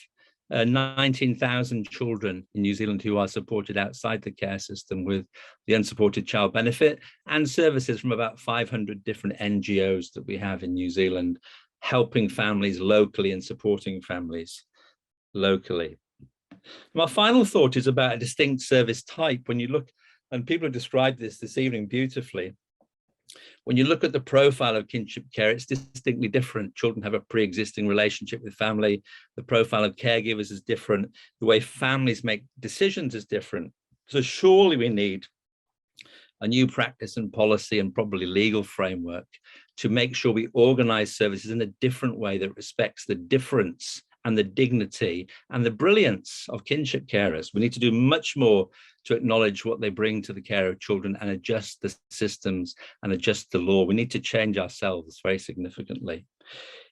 19,000 children in New Zealand who are supported outside the care system with the unsupported child benefit and services from about 500 different NGOs that we have in New Zealand, helping families locally and supporting families locally. My final thought is about a distinct service type. When you look, and people have described this evening beautifully, when you look at the profile of kinship care, it's distinctly different. Children have a pre-existing relationship with family. The profile of caregivers is different. The way families make decisions is different. So surely we need a new practice and policy and probably legal framework to make sure we organize services in a different way that respects the difference and the dignity and the brilliance of kinship carers. We need to do much more to acknowledge what they bring to the care of children and adjust the systems and adjust the law. We need to change ourselves very significantly.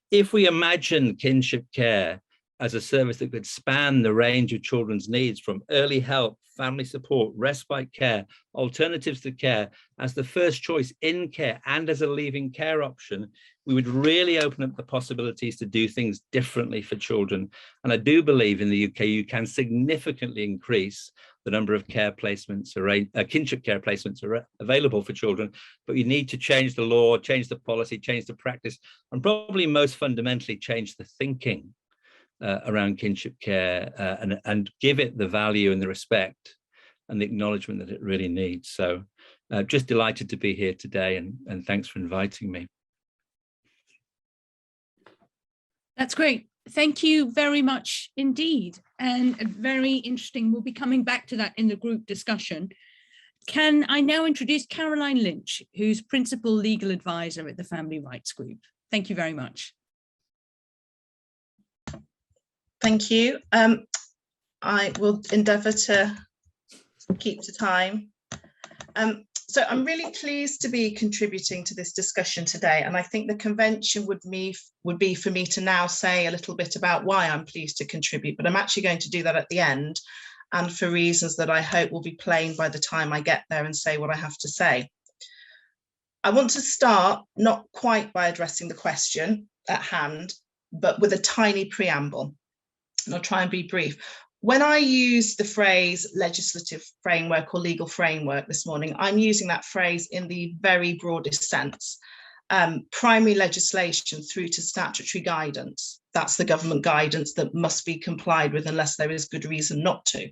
If we imagine kinship care as a service that could span the range of children's needs from early help, family support, respite care, alternatives to care, as the first choice in care and as a leaving care option, we would really open up the possibilities to do things differently for children. And I do believe in the UK, you can significantly increase the number of care placements, or kinship care placements are available for children, but you need to change the law, change the policy, change the practice, and probably most fundamentally change the thinking around kinship care, and give it the value and the respect and the acknowledgement that it really needs. So just delighted to be here today, and thanks for inviting me. That's great. Thank you very much indeed. And very interesting. We'll be coming back to that in the group discussion. Can I now introduce Caroline Lynch, who's Principal Legal Advisor at the Family Rights Group. Thank you very much. Thank you. I will endeavour to keep to time. So I'm really pleased to be contributing to this discussion today, and I think the convention would be for me to now say a little bit about why I'm pleased to contribute, but I'm actually going to do that at the end, and for reasons that I hope will be plain by the time I get there and say what I have to say. I want to start not quite by addressing the question at hand, but with a tiny preamble, and I'll try and be brief. When I use the phrase legislative framework or legal framework this morning, I'm using that phrase in the very broadest sense. Primary legislation through to statutory guidance. That's the government guidance that must be complied with unless there is good reason not to.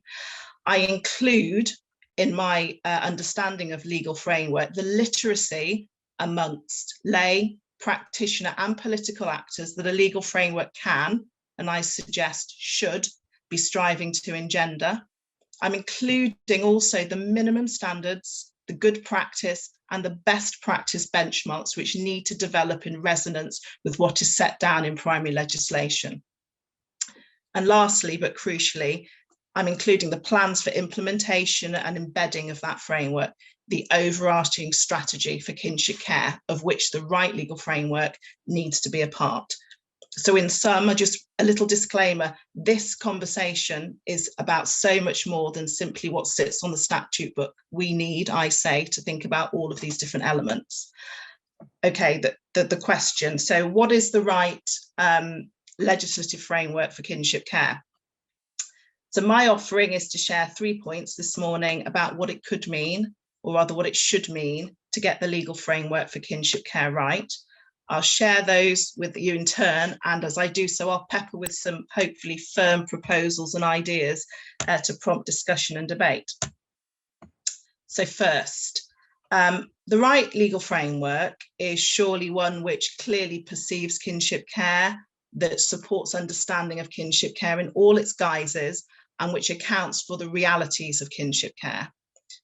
I include in my understanding of legal framework the literacy amongst lay, practitioner and political actors that a legal framework can, and I suggest should, be striving to engender. I'm including also the minimum standards, the good practice and the best practice benchmarks which need to develop in resonance with what is set down in primary legislation. And lastly, but crucially, I'm including the plans for implementation and embedding of that framework, the overarching strategy for kinship care, of which the right legal framework needs to be a part. So in sum, just a little disclaimer, this conversation is about so much more than simply what sits on the statute book. We need, I say, to think about all of these different elements. Okay, the question, so what is the right legislative framework for kinship care? So my offering is to share 3 points this morning about what it could mean, or rather what it should mean, to get the legal framework for kinship care right. I'll share those with you in turn, and as I do so, I'll pepper with some hopefully firm proposals and ideas to prompt discussion and debate. So first, the right legal framework is surely one which clearly perceives kinship care, that supports understanding of kinship care in all its guises, and which accounts for the realities of kinship care.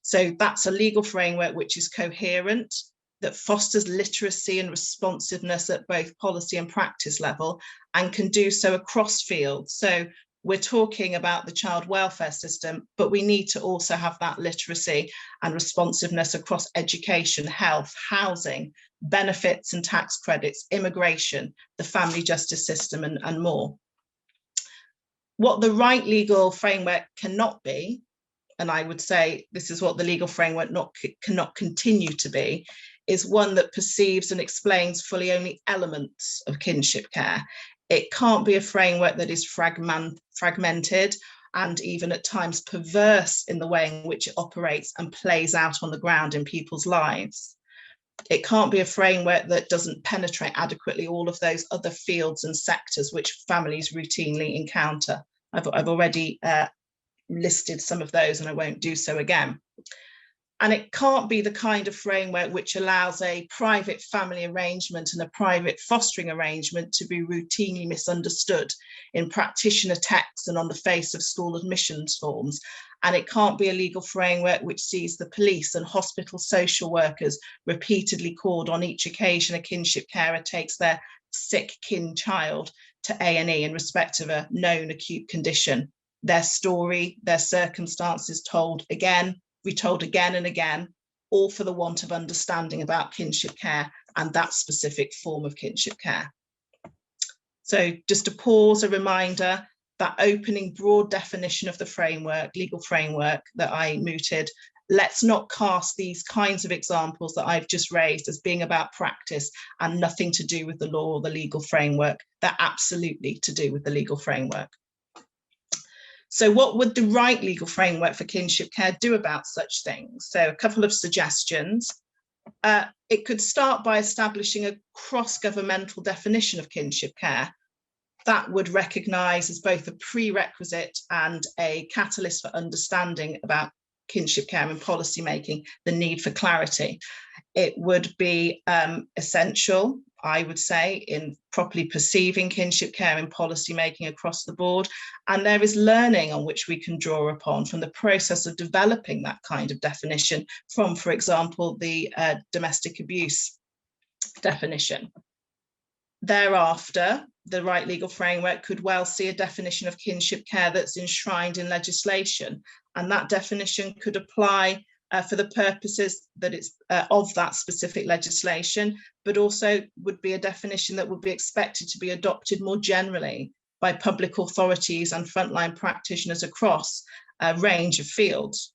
So that's a legal framework which is coherent, that fosters literacy and responsiveness at both policy and practice level, and can do so across fields. So we're talking about the child welfare system, but we need to also have that literacy and responsiveness across education, health, housing, benefits and tax credits, immigration, the family justice system, and more. What the right legal framework cannot be, and I would say this is what the legal framework cannot continue to be, is one that perceives and explains fully only elements of kinship care. It can't be a framework that is fragmented and even at times perverse in the way in which it operates and plays out on the ground in people's lives. It can't be a framework that doesn't penetrate adequately all of those other fields and sectors which families routinely encounter. I've already listed some of those and I won't do so again. And it can't be the kind of framework which allows a private family arrangement and a private fostering arrangement to be routinely misunderstood in practitioner texts and on the face of school admissions forms. And it can't be a legal framework which sees the police and hospital social workers repeatedly called on each occasion a kinship carer takes their sick kin child to A&E in respect of a known acute condition. Their story, their circumstances retold again and again, all for the want of understanding about kinship care and that specific form of kinship care. So just to pause, a reminder, that opening broad definition of the framework, legal framework that I mooted let's not cast these kinds of examples that I've just raised as being about practice and nothing to do with the law or the legal framework. They're absolutely to do with the legal framework. So what would the right legal framework for kinship care do about such things? So a couple of suggestions. It could start by establishing a cross-governmental definition of kinship care that would recognise as both a prerequisite and a catalyst for understanding about kinship care and policy making the need for clarity. It would be essential, I would say, in properly perceiving kinship care in policy making across the board. And there is learning on which we can draw upon from the process of developing that kind of definition from, for example, the domestic abuse definition. Thereafter, the right legal framework could well see a definition of kinship care that's enshrined in legislation, and that definition could apply for the purposes that it's of that specific legislation, but also would be a definition that would be expected to be adopted more generally by public authorities and frontline practitioners across a range of fields.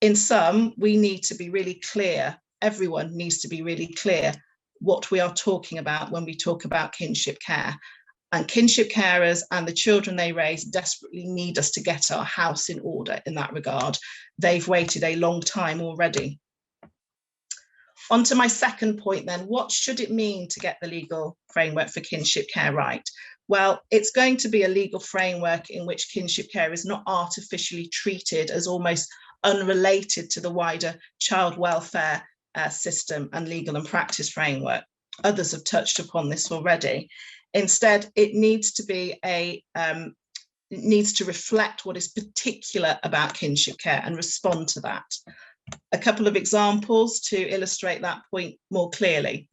In sum, we need to be really clear, everyone needs to be really clear what we are talking about when we talk about kinship care. And kinship carers and the children they raise desperately need us to get our house in order in that regard. They've waited a long time already. On to my second point then, what should it mean to get the legal framework for kinship care right? Well, it's going to be a legal framework in which kinship care is not artificially treated as almost unrelated to the wider child welfare system and legal and practice framework. Others have touched upon this already. Instead, it needs to be it needs to reflect what is particular about kinship care and respond to that. A couple of examples to illustrate that point more clearly.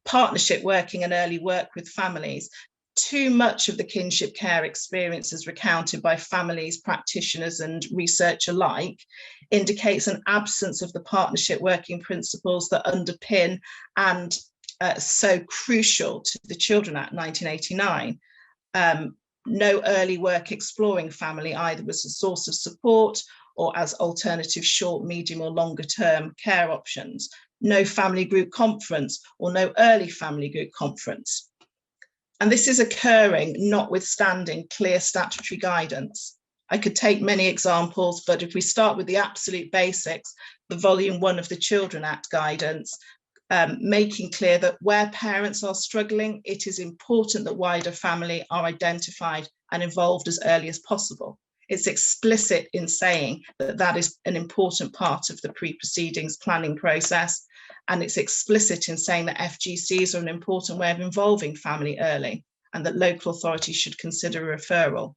Partnership working and early work with families. Too much of the kinship care experiences recounted by families, practitioners and research alike indicates an absence of the partnership working principles that underpin and so crucial to the Children Act 1989. No early work exploring family either as a source of support or as alternative short, medium or longer term care options. No family group conference or no early family group conference. And this is occurring notwithstanding clear statutory guidance. I could take many examples, but if we start with the absolute basics, the volume 1 of the Children Act guidance, making clear that where parents are struggling, it is important that wider family are identified and involved as early as possible. It's explicit in saying that that is an important part of the pre-proceedings planning process, and it's explicit in saying that FGCs are an important way of involving family early and that local authorities should consider a referral.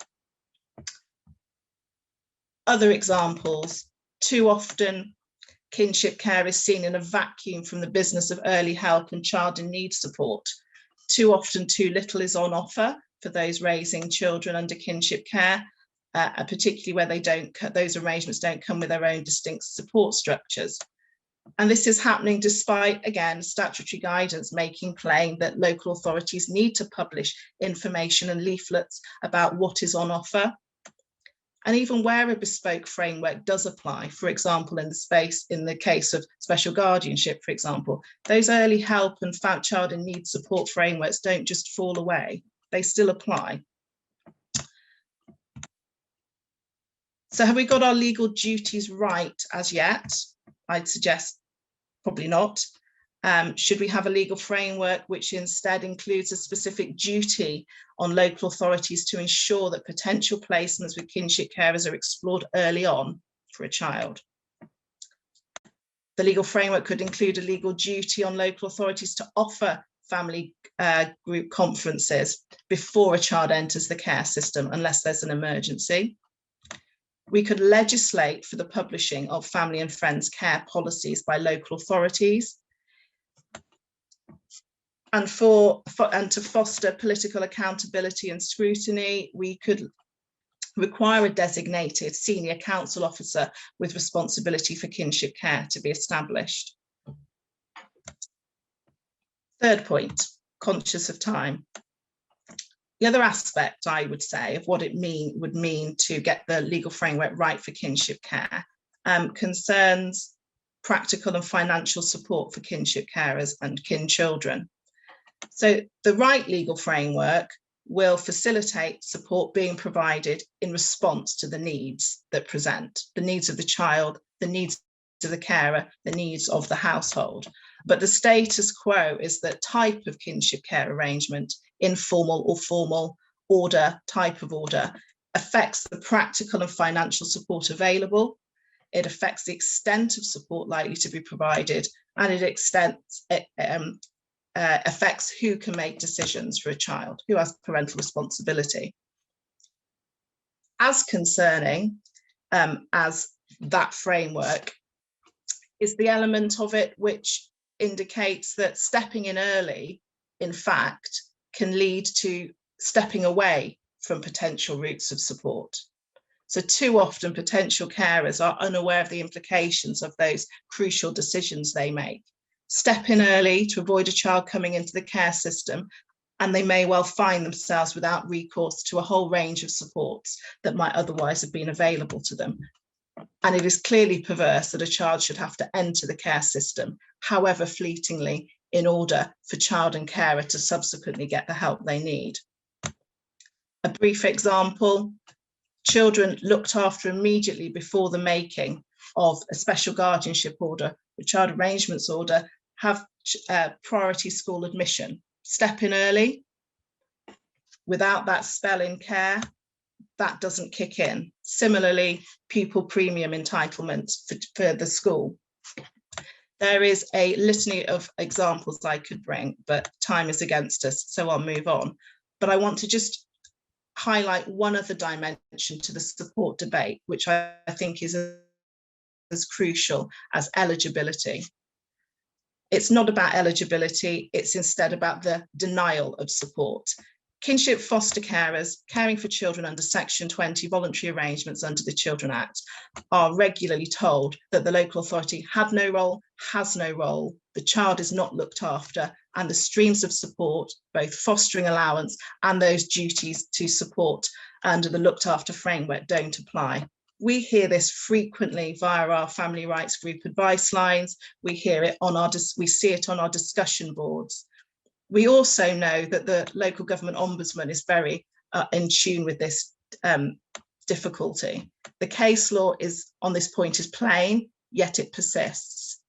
Other examples, too often kinship care is seen in a vacuum from the business of early help and child in need support. Too often too little is on offer for those raising children under kinship care, particularly where those arrangements don't come with their own distinct support structures. And this is happening despite, again, statutory guidance making plain that local authorities need to publish information and leaflets about what is on offer. And even where a bespoke framework does apply, for example, in the case of special guardianship, for example, those early help and child in need support frameworks don't just fall away, they still apply. So have we got our legal duties right as yet? I'd suggest probably not. Should we have a legal framework which instead includes a specific duty on local authorities to ensure that potential placements with kinship carers are explored early on for a child? The legal framework could include a legal duty on local authorities to offer family group conferences before a child enters the care system, unless there's an emergency. We could legislate for the publishing of family and friends care policies by local authorities. And to foster political accountability and scrutiny, we could require a designated senior council officer with responsibility for kinship care to be established. Third point, conscious of time. The other aspect, I would say, of what it would mean to get the legal framework right for kinship care concerns practical and financial support for kinship carers and kin children. So the right legal framework will facilitate support being provided in response to the needs that present, the needs of the child, the needs of the carer, the needs of the household. But the status quo is that type of kinship care arrangement, informal or formal order, type of order, affects the practical and financial support available. It affects the extent of support likely to be provided, and it affects who can make decisions for a child, who has parental responsibility. As concerning as that framework is the element of it which indicates that stepping in early, in fact, can lead to stepping away from potential routes of support. So too often potential carers are unaware of the implications of those crucial decisions they make. Step in early to avoid a child coming into the care system, and they may well find themselves without recourse to a whole range of supports that might otherwise have been available to them. And it is clearly perverse that a child should have to enter the care system, however fleetingly, in order for child and carer to subsequently get the help they need. A brief example: children looked after immediately before the making of a special guardianship order, a child arrangements order, have priority school admission. Step in early, without that spell in care, that doesn't kick in. Similarly, pupil premium entitlements for the school. There is a litany of examples I could bring, but time is against us, so I'll move on. But I want to just highlight one other dimension to the support debate, which I think is as crucial as eligibility. It's not about eligibility, it's instead about the denial of support. Kinship foster carers caring for children under Section 20 voluntary arrangements under the Children Act are regularly told that the local authority had no role, has no role, the child is not looked after, and the streams of support, both fostering allowance and those duties to support under the looked after framework, don't apply. We hear this frequently via our family rights group advice lines. We hear it we see it on our discussion boards. We also know that the local government ombudsman is very in tune with this difficulty. The case law on this point is plain, yet it persists.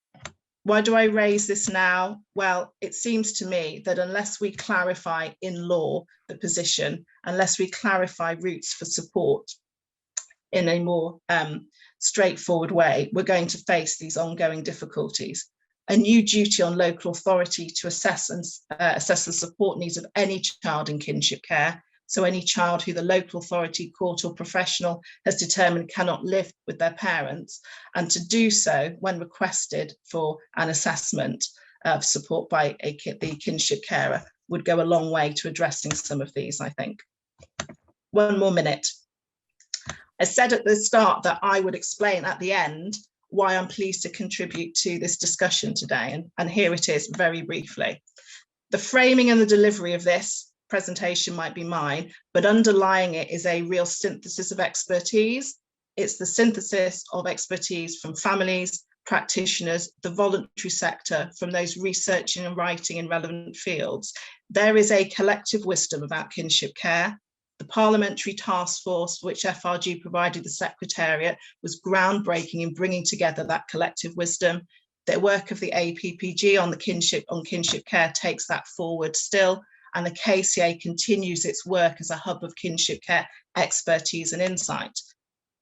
Why do I raise this now? Well, it seems to me that unless we clarify in law the position, unless we clarify routes for support in a more straightforward way, we're going to face these ongoing difficulties. A new duty on local authority to assess the support needs of any child in kinship care. So any child who the local authority, court or professional has determined cannot live with their parents, and to do so when requested for an assessment of support by the kinship carer would go a long way to addressing some of these, I think. One more minute. I said at the start that I would explain at the end why I'm pleased to contribute to this discussion today, and here it is very briefly. The framing and the delivery of this presentation might be mine, but underlying it is a real synthesis of expertise. It's the synthesis of expertise from families, practitioners, the voluntary sector, from those researching and writing in relevant fields. There is a collective wisdom about kinship care. The parliamentary task force, which FRG provided the Secretariat, was groundbreaking in bringing together that collective wisdom. The work of the APPG on kinship care takes that forward still, and the KCA continues its work as a hub of kinship care expertise and insight.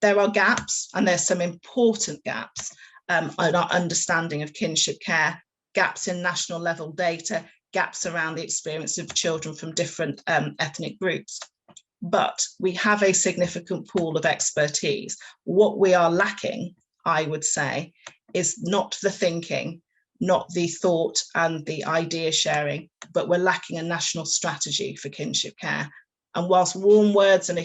There are gaps, and there's some important gaps in our understanding of kinship care, gaps in national level data, gaps around the experience of children from different ethnic groups. But we have a significant pool of expertise. What we are lacking, I would say, is not the thinking, not the thought and the idea sharing, but we're lacking a national strategy for kinship care. And whilst warm words and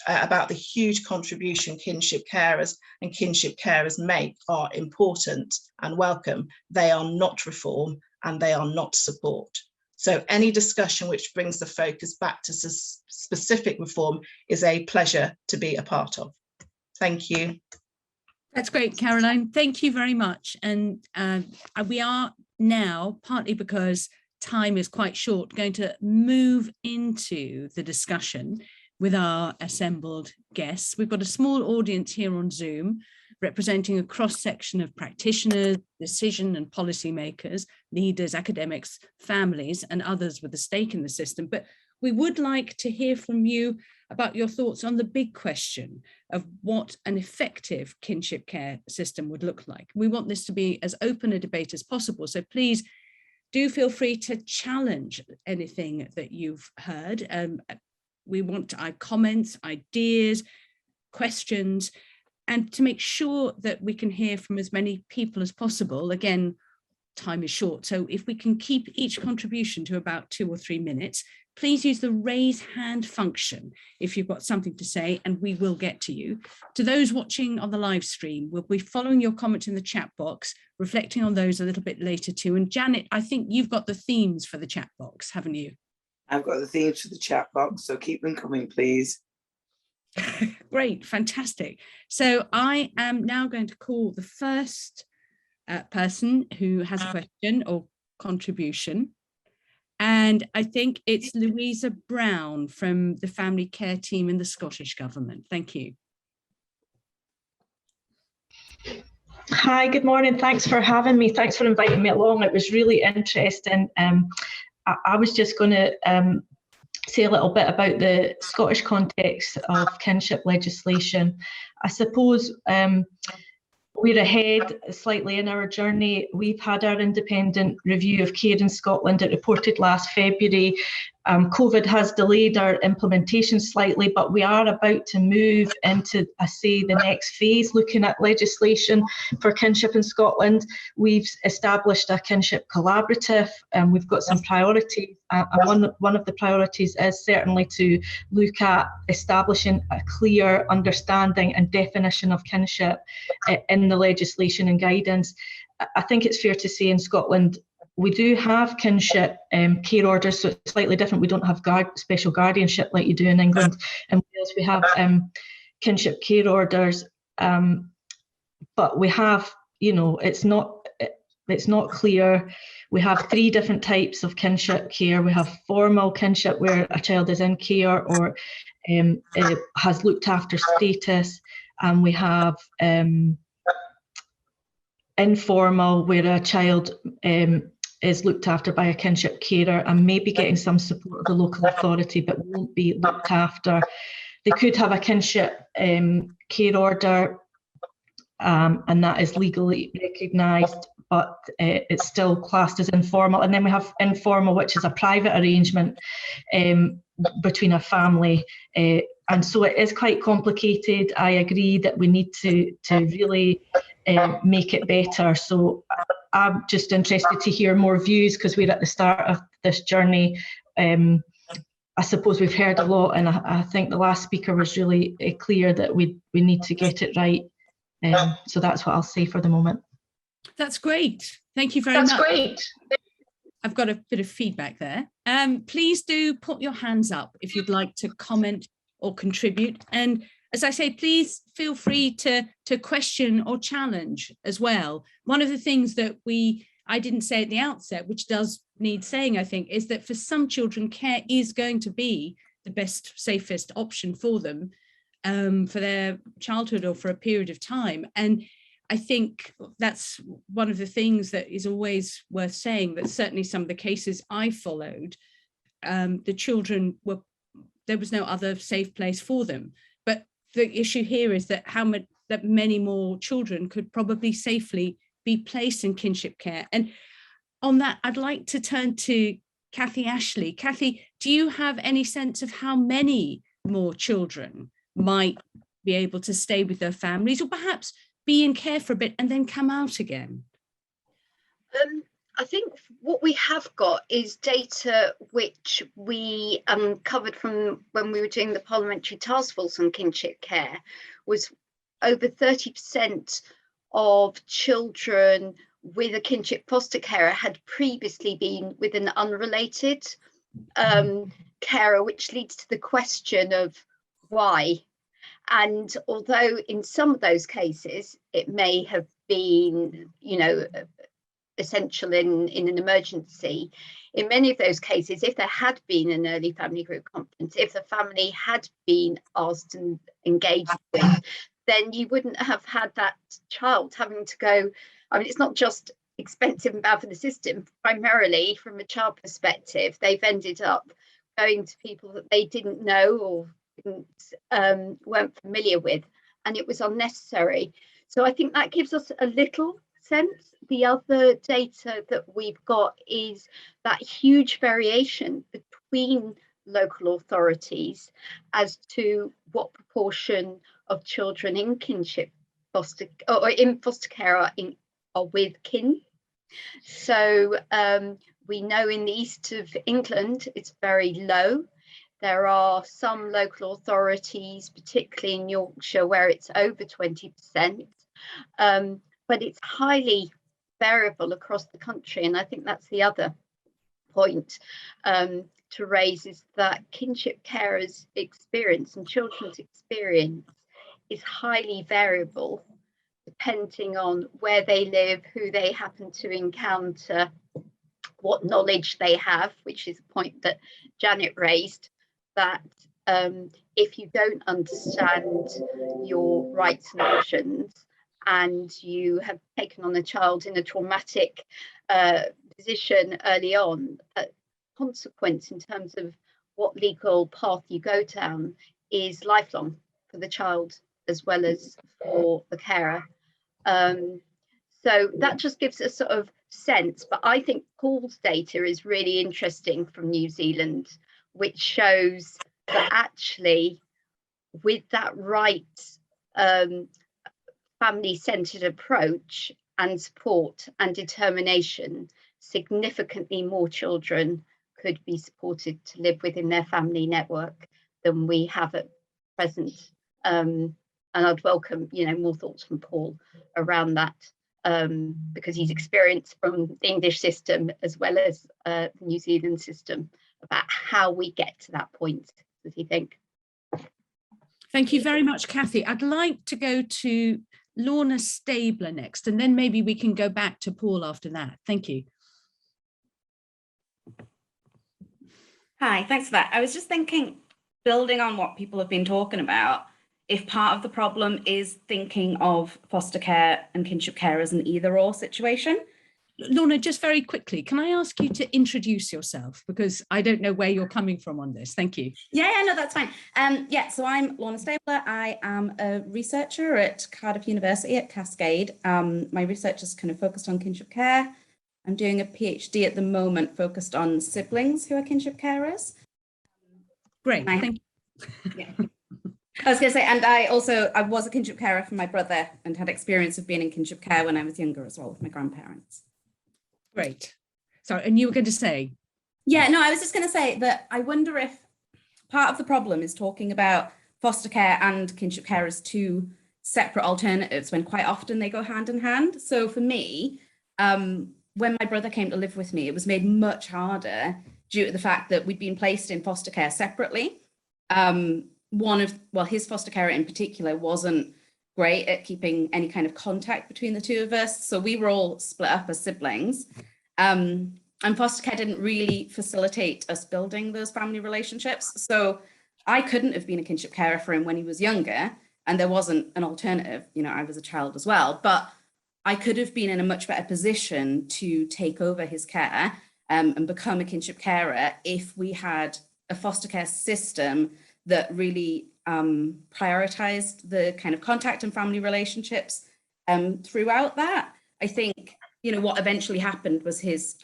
about the huge contribution kinship carers and kinship carers make are important and welcome, they are not reform and they are not support. So any discussion which brings the focus back to specific reform is a pleasure to be a part of. Thank you. That's great, Caroline. Thank you very much. And we are now, partly because time is quite short, going to move into the discussion with our assembled guests. We've got a small audience here on Zoom, representing a cross-section of practitioners, decision and policymakers, leaders, academics, families, and others with a stake in the system. But we would like to hear from you about your thoughts on the big question of what an effective kinship care system would look like. We want this to be as open a debate as possible. So please do feel free to challenge anything that you've heard. We want comments, ideas, questions, and to make sure that we can hear from as many people as possible. Again, time is short, so if we can keep each contribution to about 2 or 3 minutes, please use the raise hand function if you've got something to say, and we will get to you. To those watching on the live stream, we'll be following your comments in the chat box, reflecting on those a little bit later too. And Janet, I think you've got the themes for the chat box, haven't you? I've got the themes for the chat box, so keep them coming, please. Great, fantastic. So I am now going to call the first person who has a question or contribution. And I think it's Louisa Brown from the family care team in the Scottish Government. Thank you. Hi, good morning. Thanks for having me. Thanks for inviting me along. It was really interesting. I was just going to say a little bit about the Scottish context of kinship legislation. I suppose we're ahead slightly in our journey. We've had our independent review of care in Scotland. It reported last February. COVID has delayed our implementation slightly, but we are about to move into, I say, the next phase, looking at legislation for kinship in Scotland. We've established a kinship collaborative, and we've got some priorities. One of the priorities is certainly to look at establishing a clear understanding and definition of kinship in the legislation and guidance. I think it's fair to say in Scotland, we do have kinship care orders, so it's slightly different. We don't have special guardianship like you do in England. In Wales, we have kinship care orders, but we have, it's not clear. We have 3 different types of kinship care. We have formal kinship, where a child is in care or has looked after status, and we have informal, where a child is looked after by a kinship carer and maybe getting some support of the local authority, but won't be looked after. They could have a kinship care order, and that is legally recognised, but it's still classed as informal. And then we have informal, which is a private arrangement between a family. And so it is quite complicated. I agree that we need to really make it better. So I'm just interested to hear more views, because we're at the start of this journey. I suppose we've heard a lot, and I think the last speaker was really clear that we need to get it right. So that's what I'll say for the moment. That's great. Thank you very much. That's great. I've got a bit of feedback there. Please do put your hands up if you'd like to comment or contribute. And as I say, please feel free to question or challenge as well. One of the things that I didn't say at the outset, which does need saying, I think, is that for some children, care is going to be the best, safest option for them for their childhood or for a period of time. And I think that's one of the things that is always worth saying, that certainly some of the cases I followed, the children there was no other safe place for them. But the issue here is that that many more children could probably safely be placed in kinship care. And on that, I'd like to turn to Kathy Ashley. Kathy, do you have any sense of how many more children might be able to stay with their families, or perhaps be in care for a bit and then come out again? I think what we have got is data which we covered from when we were doing the Parliamentary Task Force on Kinship Care, was over 30% of children with a kinship foster carer had previously been with an unrelated carer, which leads to the question of why. And although in some of those cases it may have been, you know, essential in an emergency, in many of those cases, if there had been an early family group conference, if the family had been asked and engaged with, then you wouldn't have had that child having to go. I mean, it's not just expensive and bad for the system. Primarily from a child perspective, they've ended up going to people that they didn't know or weren't familiar with, and it was unnecessary. So I think that gives us a little sense. The other data that we've got is that huge variation between local authorities as to what proportion of children in kinship foster or in foster care are with kin. So we know in the east of England it's very low. There are some local authorities, particularly in Yorkshire, where it's over 20%, but it's highly variable across the country. And I think that's the other point to raise, is that kinship carers' experience and children's experience is highly variable, depending on where they live, who they happen to encounter, what knowledge they have, which is a point that Janet raised, that if you don't understand your rights and options, and you have taken on a child in a traumatic position early on, consequence in terms of what legal path you go down is lifelong for the child as well as for the carer. So that just gives a sort of sense, but I think Paul's data is really interesting from New Zealand, which shows that actually with that right family-centred approach and support and determination, significantly more children could be supported to live within their family network than we have at present. And I'd welcome, you know, more thoughts from Paul around that, because he's experienced from the English system as well as the New Zealand system about how we get to that point. What do you think? Thank you very much, Kathy. I'd like to go to Lorna Stabler next, and then maybe we can go back to Paul after that. Thank you. Hi, thanks for that. I was just thinking, building on what people have been talking about, if part of the problem is thinking of foster care and kinship care as an either-or situation. Lorna, just very quickly, can I ask you to introduce yourself? Because I don't know where you're coming from on this. Thank you. Yeah, no, that's fine. Yeah, so I'm Lorna Stabler. I am a researcher at Cardiff University at Cascade. My research is kind of focused on kinship care. I'm doing a PhD at the moment focused on siblings who are kinship carers. Great, thank you. Yeah. I was going to say, and I was a kinship carer for my brother and had experience of being in kinship care when I was younger as well with my grandparents. Great. Sorry, and you were going to say? Yeah, no, I was just going to say that I wonder if part of the problem is talking about foster care and kinship care as two separate alternatives when quite often they go hand in hand. So for me, when my brother came to live with me, it was made much harder due to the fact that we'd been placed in foster care separately. His foster carer in particular wasn't great at keeping any kind of contact between the two of us. So we were all split up as siblings. And foster care didn't really facilitate us building those family relationships. So I couldn't have been a kinship carer for him when he was younger, and there wasn't an alternative. You know, I was a child as well, but I could have been in a much better position to take over his care and become a kinship carer if we had a foster care system that really prioritized the kind of contact and family relationships throughout that. I think, you know, what eventually happened was his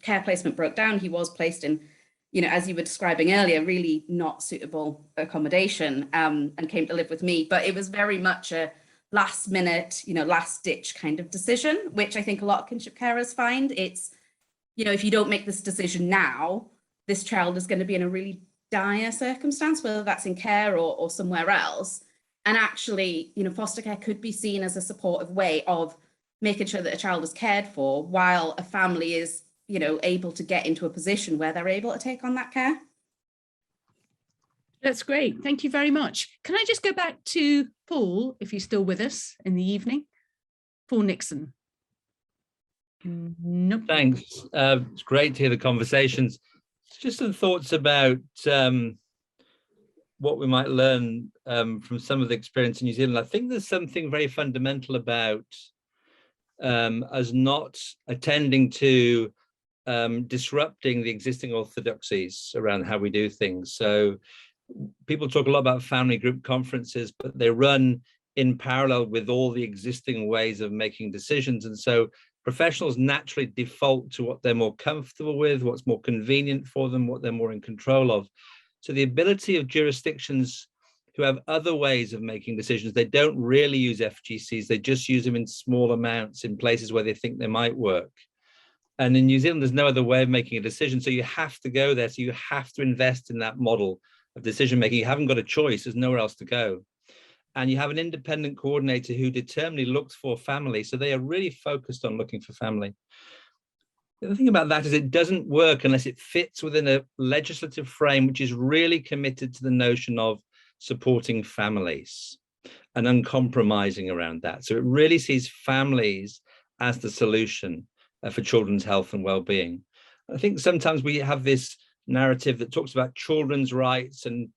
care placement broke down. He was placed in, you know, as you were describing earlier, really not suitable accommodation and came to live with me. But it was very much a last minute, you know, last ditch kind of decision, which I think a lot of kinship carers find. It's, you know, if you don't make this decision now, this child is going to be in a really dire circumstance, whether that's in care or somewhere else. And actually, you know, foster care could be seen as a supportive way of making sure that a child is cared for while a family is, you know, able to get into a position where they're able to take on that care. That's great. Thank you very much. Can I just go back to Paul, if he's still with us in the evening? Paul Nixon. Nope. Thanks. It's great to hear the conversations. Just some thoughts about what we might learn from some of the experience in New Zealand. I think there's something very fundamental about us not attending to disrupting the existing orthodoxies around how we do things. So people talk a lot about family group conferences, but they run in parallel with all the existing ways of making decisions. And so professionals naturally default to what they're more comfortable with, what's more convenient for them, what they're more in control of. So the ability of jurisdictions who have other ways of making decisions, they don't really use FGCs, they just use them in small amounts in places where they think they might work. And in New Zealand, there's no other way of making a decision. So you have to go there. So you have to invest in that model of decision making. You haven't got a choice, there's nowhere else to go. And you have an independent coordinator who determinedly looks for family. So they are really focused on looking for family. The thing about that is it doesn't work unless it fits within a legislative frame, which is really committed to the notion of supporting families and uncompromising around that. So it really sees families as the solution for children's health and well-being. I think sometimes we have this narrative that talks about children's rights and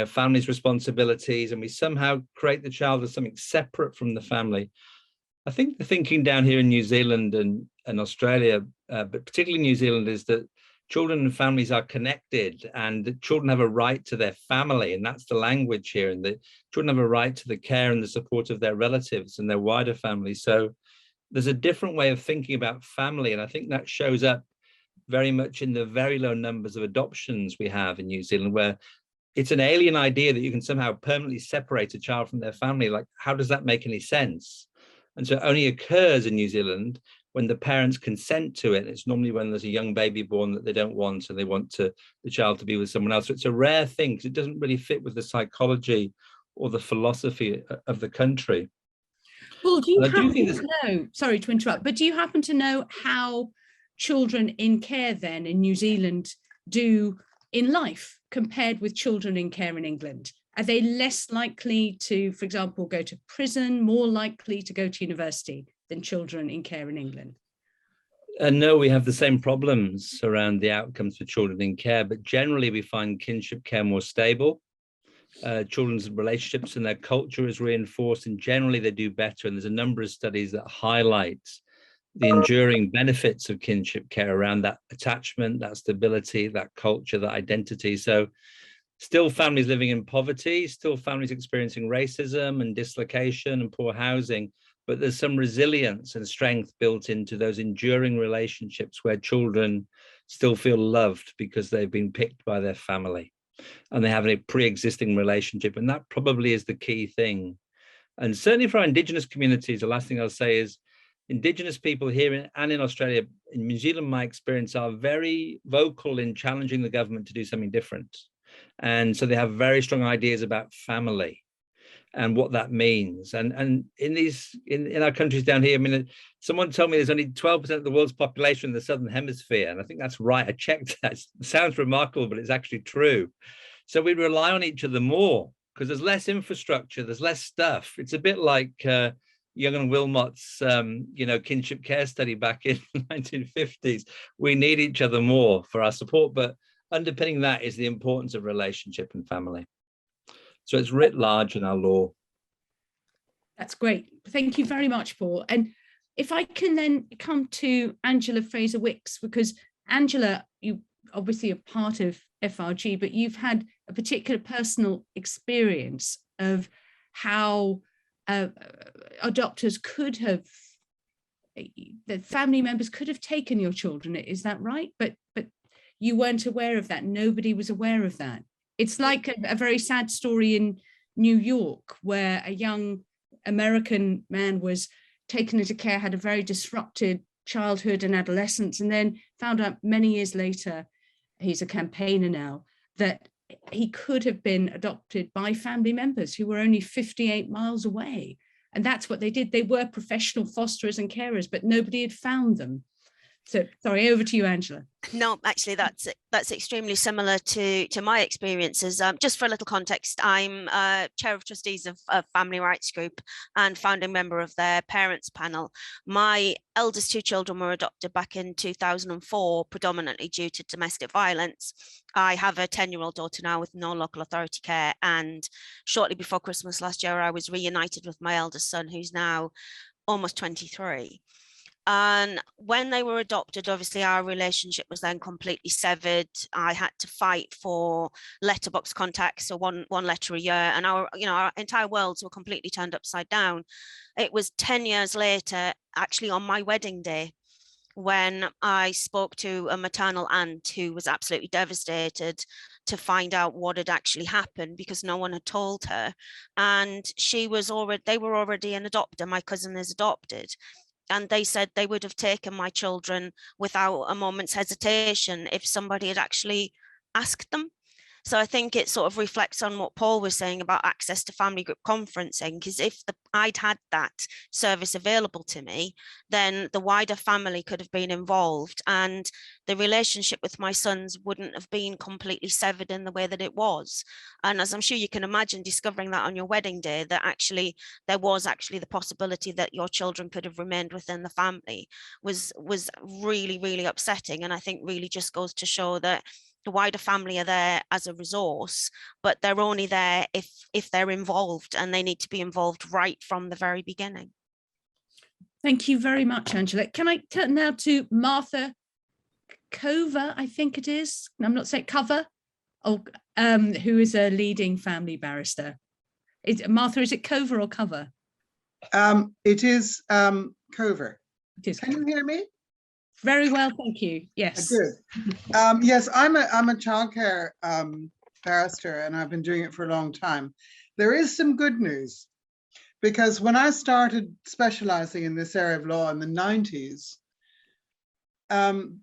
families' responsibilities, and we somehow create the child as something separate from the family. I think the thinking down here in New Zealand and Australia, but particularly New Zealand, is that children and families are connected, and that children have a right to their family, and that's the language here, and that children have a right to the care and the support of their relatives and their wider family. So there's a different way of thinking about family, and I think that shows up very much in the very low numbers of adoptions we have in New Zealand, where it's an alien idea that you can somehow permanently separate a child from their family. Like, how does that make any sense? And so it only occurs in New Zealand when the parents consent to it. It's normally when there's a young baby born that they don't want, and they want the child to be with someone else. So it's a rare thing because it doesn't really fit with the psychology or the philosophy of the country. Well, do you happen to know, sorry to interrupt, but do you happen to know how children in care then in New Zealand do in life compared with children in care in England? Are they less likely to, for example, go to prison, more likely to go to university than children in care in England? No, we have the same problems around the outcomes for children in care, but generally we find kinship care more stable. Children's relationships and their culture is reinforced, and generally they do better. And there's a number of studies that highlight the enduring benefits of kinship care around that attachment, that stability, that culture, that identity. So still families living in poverty, still families experiencing racism and dislocation and poor housing, but there's some resilience and strength built into those enduring relationships where children still feel loved because they've been picked by their family and they have a pre-existing relationship. And that probably is the key thing. And certainly for our Indigenous communities, the last thing I'll say is Indigenous people here and in Australia, in New Zealand, my experience, are very vocal in challenging the government to do something different. And so they have very strong ideas about family and what that means. And in our countries down here, I mean, someone told me there's only 12% of the world's population in the Southern Hemisphere. And I think that's right. I checked that. It sounds remarkable, but it's actually true. So we rely on each other more because there's less infrastructure, there's less stuff. It's a bit like Young and Wilmot's, kinship care study back in the 1950s. We need each other more for our support, but underpinning that is the importance of relationship and family. So it's writ large in our law. That's great. Thank you very much, Paul. And if I can then come to Angela Fraser-Wicks, because Angela, you obviously are part of FRG, but you've had a particular personal experience of how adopters could have, the family members could have taken your children. Is that right? But you weren't aware of that. Nobody was aware of that. It's like a very sad story in New York, where a young American man was taken into care, had a very disrupted childhood and adolescence, and then found out many years later, he's a campaigner now, that he could have been adopted by family members who were only 58 miles away. And that's what they did. They were professional fosterers and carers, but nobody had found them. So sorry, over to you, Angela. No, actually, that's extremely similar to my experiences. Just for a little context, I'm chair of trustees of Family Rights Group and founding member of their parents panel. My eldest 2 children were adopted back in 2004, predominantly due to domestic violence. I have a 10-year-old daughter now with no local authority care, and shortly before Christmas last year, I was reunited with my eldest son, who's now almost 23. And when they were adopted, obviously our relationship was then completely severed. I had to fight for letterbox contacts, so one letter a year, and our entire worlds were completely turned upside down. It was 10 years later, actually on my wedding day, when I spoke to a maternal aunt who was absolutely devastated to find out what had actually happened, because no one had told her. And they were already an adopter. My cousin is adopted. And they said they would have taken my children without a moment's hesitation if somebody had actually asked them. So I think it sort of reflects on what Paul was saying about access to family group conferencing, because if I'd had that service available to me, then the wider family could have been involved and the relationship with my sons wouldn't have been completely severed in the way that it was. And as I'm sure you can imagine, discovering that on your wedding day, that actually there was actually the possibility that your children could have remained within the family was really, really upsetting. And I think really just goes to show that the wider family are there as a resource, but they're only there if they're involved, and they need to be involved right from the very beginning. Thank you very much, Angela. Can I turn now to Martha Cover, I think it is. I'm not saying Cover, who is a leading family barrister. Martha, is it Cover or Cover? It is Cover. It is. Can you hear me? Very well, thank you. Yes. Good. Yes, I'm a childcare barrister, and I've been doing it for a long time. There is some good news, because when I started specializing in this area of law in the 90s,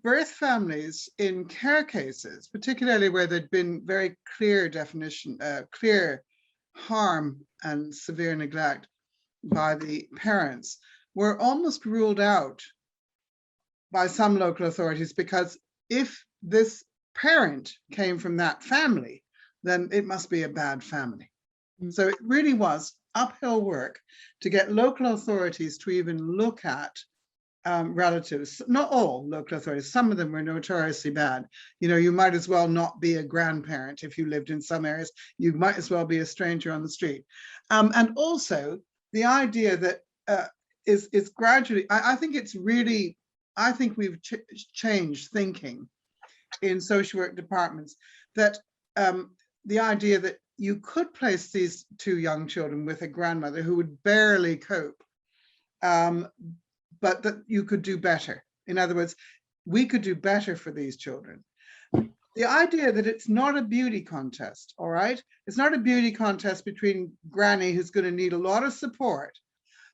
birth families in care cases, particularly where there'd been very clear definition, clear harm and severe neglect by the parents, were almost ruled out by some local authorities, because if this parent came from that family, then it must be a bad family. So it really was uphill work to get local authorities to even look at relatives. Not all local authorities, some of them were notoriously bad. You might as well not be a grandparent if you lived in some areas. You might as well be a stranger on the street. And also the idea that is gradually, I think we've changed thinking in social work departments, that the idea that you could place these 2 young children with a grandmother who would barely cope, but that you could do better. In other words, we could do better for these children. The idea that it's not a beauty contest, all right? It's not a beauty contest between Granny, who's going to need a lot of support,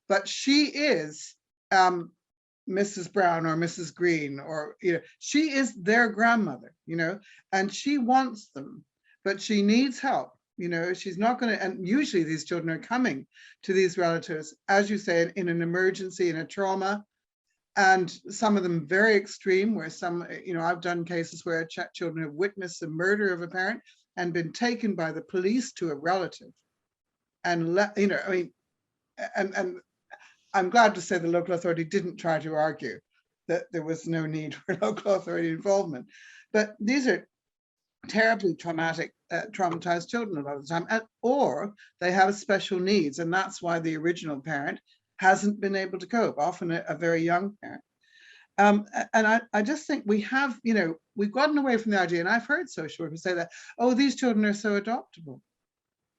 but she is Mrs. Brown or Mrs. Green, or she is their grandmother, and she wants them, but she needs help. She's not going to, and usually these children are coming to these relatives, as you say, in an emergency, in a trauma, and some of them very extreme, where some, I've done cases where children have witnessed the murder of a parent and been taken by the police to a relative, and and I'm glad to say the local authority didn't try to argue that there was no need for local authority involvement. But these are terribly traumatized children a lot of the time, or they have special needs, and that's why the original parent hasn't been able to cope, often a very young parent. And I just think we have, we've gotten away from the idea, and I've heard social workers say that, oh, these children are so adoptable.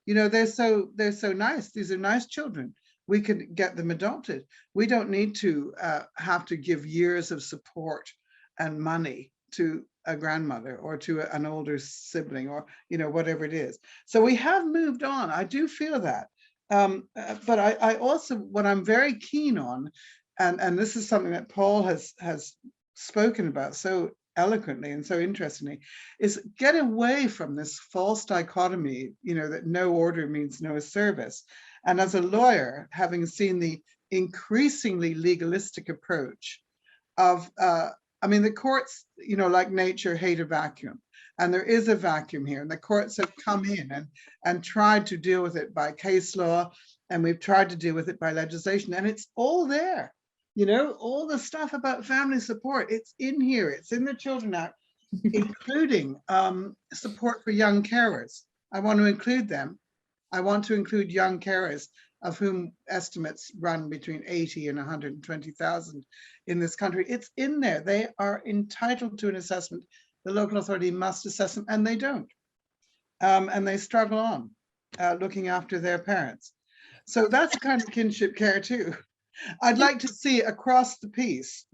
They're so nice. These are nice children. We could get them adopted. We don't need to have to give years of support and money to a grandmother or to an older sibling, or whatever it is. So we have moved on. I do feel that. But I also, what I'm very keen on, and this is something that Paul has spoken about so eloquently and so interestingly, is get away from this false dichotomy, that no order means no service. And as a lawyer, having seen the increasingly legalistic approach of I mean, the courts, you know, like nature, hate a vacuum. And there is a vacuum here. And the courts have come in and tried to deal with it by case law. And we've tried to deal with it by legislation. And it's all there. You know, all the stuff about family support, it's in here. It's in the Children Act, including support for young carers. I want to include them. I want to include young carers, of whom estimates run between 80 and 120,000 in this country. It's in there. They are entitled to an assessment. The local authority must assess them, and they don't. And they struggle on looking after their parents. So that's a kind of kinship care too. I'd like to see across the piece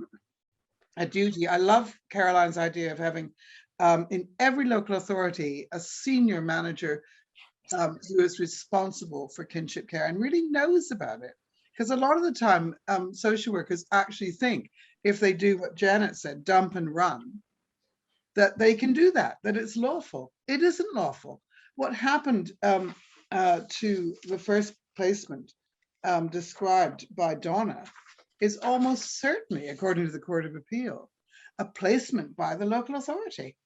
a duty. I love Caroline's idea of having in every local authority a senior manager who is responsible for kinship care and really knows about it. Because a lot of the time, social workers actually think if they do what Janet said, dump and run, that they can do that, that it's lawful. It isn't lawful. What happened to the first placement described by Donna is almost certainly, according to the Court of Appeal, a placement by the local authority.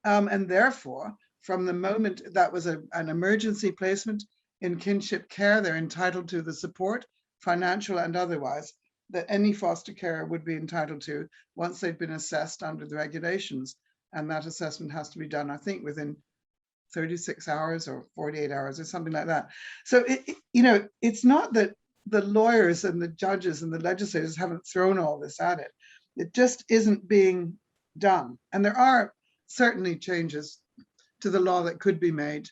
And therefore, from the moment that was an emergency placement in kinship care, they're entitled to the support, financial and otherwise, that any foster carer would be entitled to once they've been assessed under the regulations. And that assessment has to be done, I think, within 36 hours or 48 hours or something like that. So, you know, it's not that the lawyers and the judges and the legislators haven't thrown all this at it. It just isn't being done. And there are certainly changes to the law that could be made,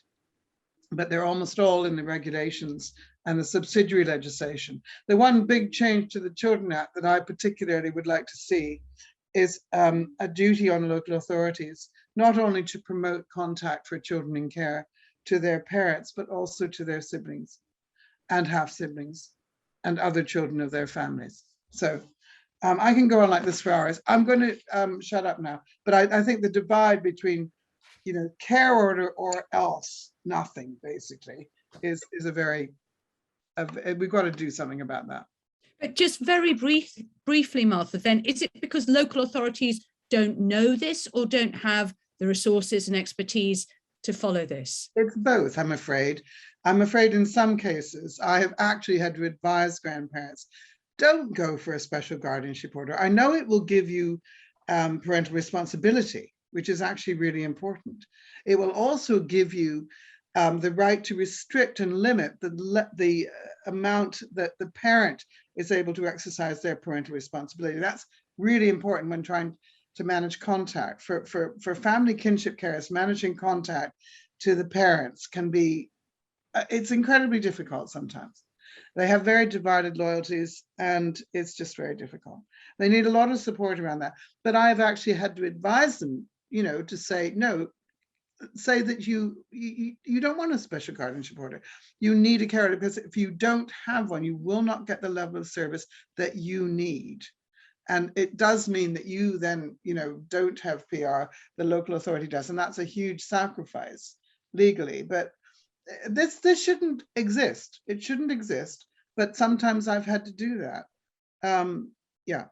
but they're almost all in the regulations and the subsidiary legislation. The one big change to the Children Act that I particularly would like to see is a duty on local authorities, not only to promote contact for children in care to their parents, but also to their siblings and half siblings and other children of their families. So I can go on like this for hours. I'm going to shut up now, but I think the divide between, you know, care order or else nothing basically is a very, we've got to do something about that. But just very briefly, Martha, then, is it because local authorities don't know this or don't have the resources and expertise to follow this? It's both, I'm afraid. I'm afraid in some cases, I have actually had to advise grandparents, don't go for a special guardianship order. I know it will give you parental responsibility, which is actually really important. It will also give you the right to restrict and limit the amount that the parent is able to exercise their parental responsibility. That's really important when trying to manage contact. For family kinship carers, managing contact to the parents can be, it's incredibly difficult sometimes. They have very divided loyalties and it's just very difficult. They need a lot of support around that. But I've actually had to advise them, you know, to say, no, say that you don't want a special guardianship order. You need a carer, because if you don't have one, you will not get the level of service that you need. And it does mean that you then, you know, don't have PR, the local authority does, and that's a huge sacrifice legally. But this shouldn't exist. It shouldn't exist. But sometimes I've had to do that. Yeah.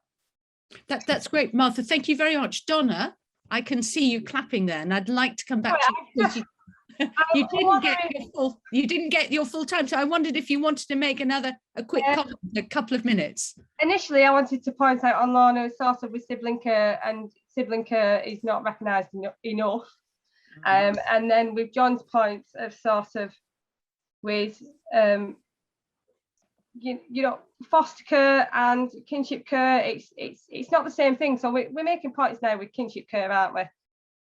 That's great, Martha. Thank you very much. Donna, I can see you clapping there, and I'd like to come back to you. You didn't get your full time, so I wondered if you wanted to make a quick comment, a couple of minutes. Initially, I wanted to point out on Lorna sort of with sibling care, and sibling care is not recognised enough. And then with John's points of sort of with you know, foster care and kinship care, it's not the same thing. So we're making points now with kinship care, aren't we?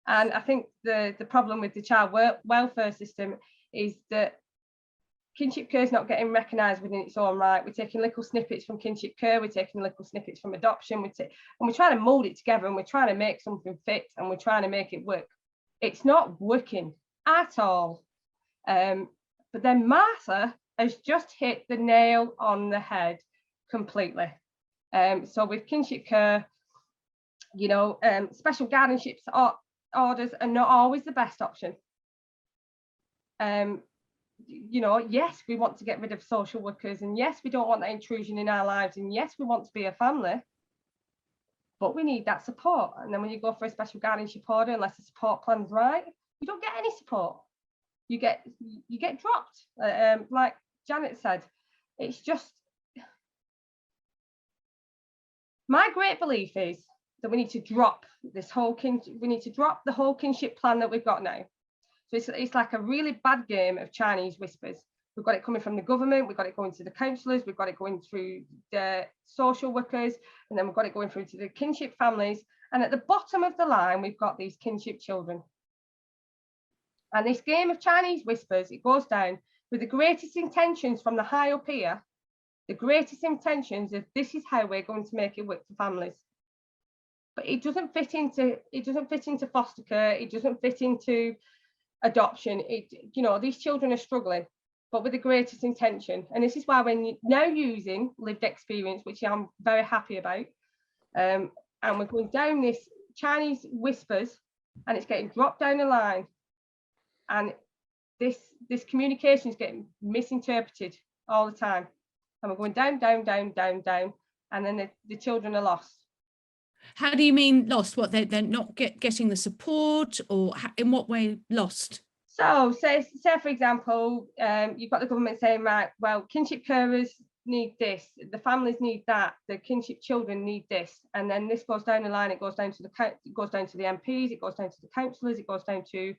And I think the problem with the child welfare system is that kinship care is not getting recognised within its own right. We're taking little snippets from kinship care, we're taking little snippets from adoption, and we're trying to mould it together, and we're trying to make something fit, and we're trying to make it work. It's not working at all. But then Martha has just hit the nail on the head completely. So with kinship care, you know, special guardianships orders are not always the best option. You know, yes, we want to get rid of social workers, and yes, we don't want that intrusion in our lives, and yes, we want to be a family. but we need that support. And then when you go for a special guardianship order, unless the support plan's right, you don't get any support. You get dropped. Like Janet said, it's just, my great belief is that we need to drop this whole we need to drop the whole kinship plan that we've got now. So it's like a really bad game of Chinese whispers. We've got it coming from the government, we've got it going to the counsellors, we've got it going through the social workers, and then we've got it going through to the kinship families. And at the bottom of the line, we've got these kinship children. And this game of Chinese whispers, it goes down with the greatest intentions from the high up here, the greatest intentions of this is how we're going to make it work for families. But it doesn't fit into foster care, it doesn't fit into adoption. You know, these children are struggling, but with the greatest intention. And this is why when you're now using lived experience, which I'm very happy about, and we're going down this Chinese whispers, and it's getting dropped down the line, and this communication is getting misinterpreted all the time, and we're going down, and then the children are lost. How do you mean lost? What, they're not getting the support, or in what way lost? So say for example, you've got the government saying, right, well, kinship carers need this, the families need that, the kinship children need this, and then this goes down the line. It goes down to the MPs, it goes down to the councillors, it goes down to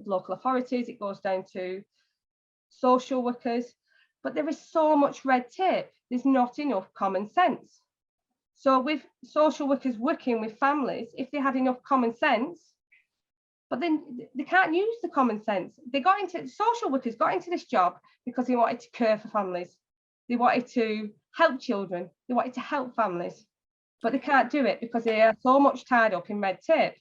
local authorities, it goes down to social workers. But there is so much red tape. There's not enough common sense. So with social workers working with families, if they had enough common sense, but then they can't use the common sense. Social workers got into this job because they wanted to care for families. They wanted to help children. They wanted to help families, but they can't do it because they are so much tied up in red tape.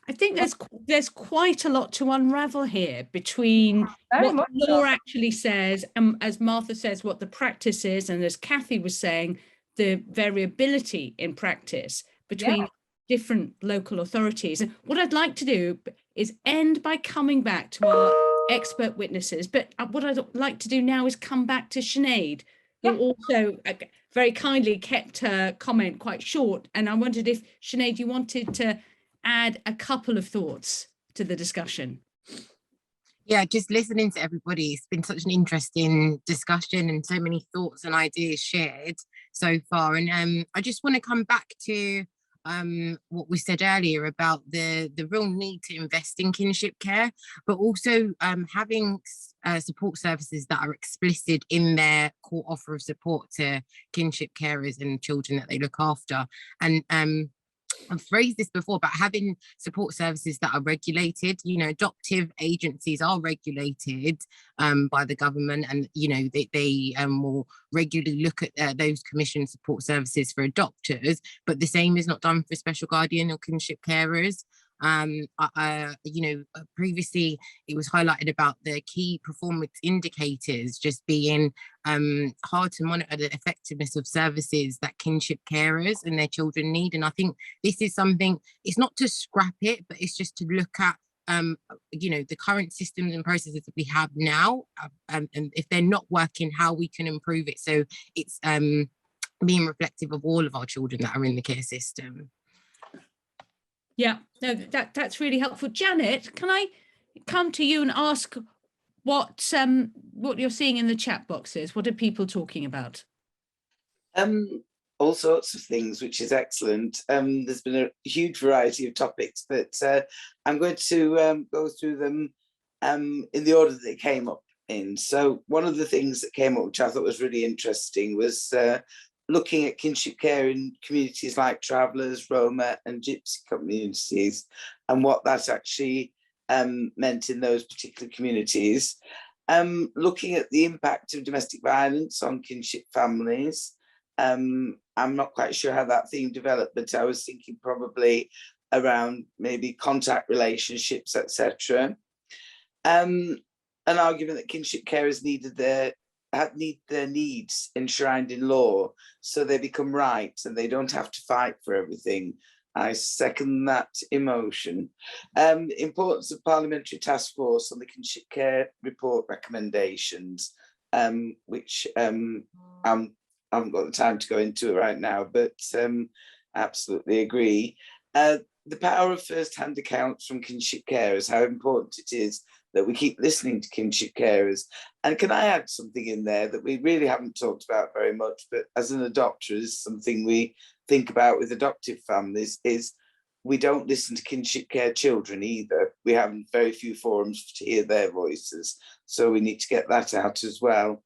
I think there's quite a lot to unravel here between what the law actually says, and as Martha says, what the practice is, and as Kathy was saying, the variability in practice between different local authorities. And what I'd like to do is end by coming back to our expert witnesses, but what I'd like to do now is come back to Sinead, who also very kindly kept her comment quite short. And I wondered if, Sinead, you wanted to add a couple of thoughts to the discussion. Yeah, just listening to everybody, it's been such an interesting discussion and so many thoughts and ideas shared so far. And I just want to come back to what we said earlier about the real need to invest in kinship care, but also having support services that are explicit in their core offer of support to kinship carers and children that they look after. And I've phrased this before, but having support services that are regulated, you know, adoptive agencies are regulated by the government, and, you know, they will regularly look at those commissioned support services for adopters, but the same is not done for special guardian or kinship carers. You know, previously it was highlighted about the key performance indicators just being hard to monitor the effectiveness of services that kinship carers and their children need. And I think this is something, it's not to scrap it, but it's just to look at you know, the current systems and processes that we have now, and if they're not working, how we can improve it so it's being reflective of all of our children that are in the care system. Yeah, no, that's really helpful. Janet, can I come to you and ask what you're seeing in the chat boxes? What are people talking about? All sorts of things, which is excellent. There's been a huge variety of topics, but I'm going to go through them in the order that they came up in. So one of the things that came up, which I thought was really interesting, was looking at kinship care in communities like Travellers, Roma and Gypsy communities, and what that actually meant in those particular communities. Looking at the impact of domestic violence on kinship families. I'm not quite sure how that theme developed, but I was thinking probably around maybe contact relationships, etc. An argument that kinship carers need their needs enshrined in law, so they become rights and they don't have to fight for everything. I second that emotion. Importance of parliamentary task force on the kinship care report recommendations, which I haven't got the time to go into it right now, but absolutely agree. The power of first-hand accounts from kinship carers, how important it is that we keep listening to kinship carers. And can I add something in there that we really haven't talked about very much, but as an adopter is something we think about with adoptive families, is we don't listen to kinship care children either. We have very few forums to hear their voices. So we need to get that out as well.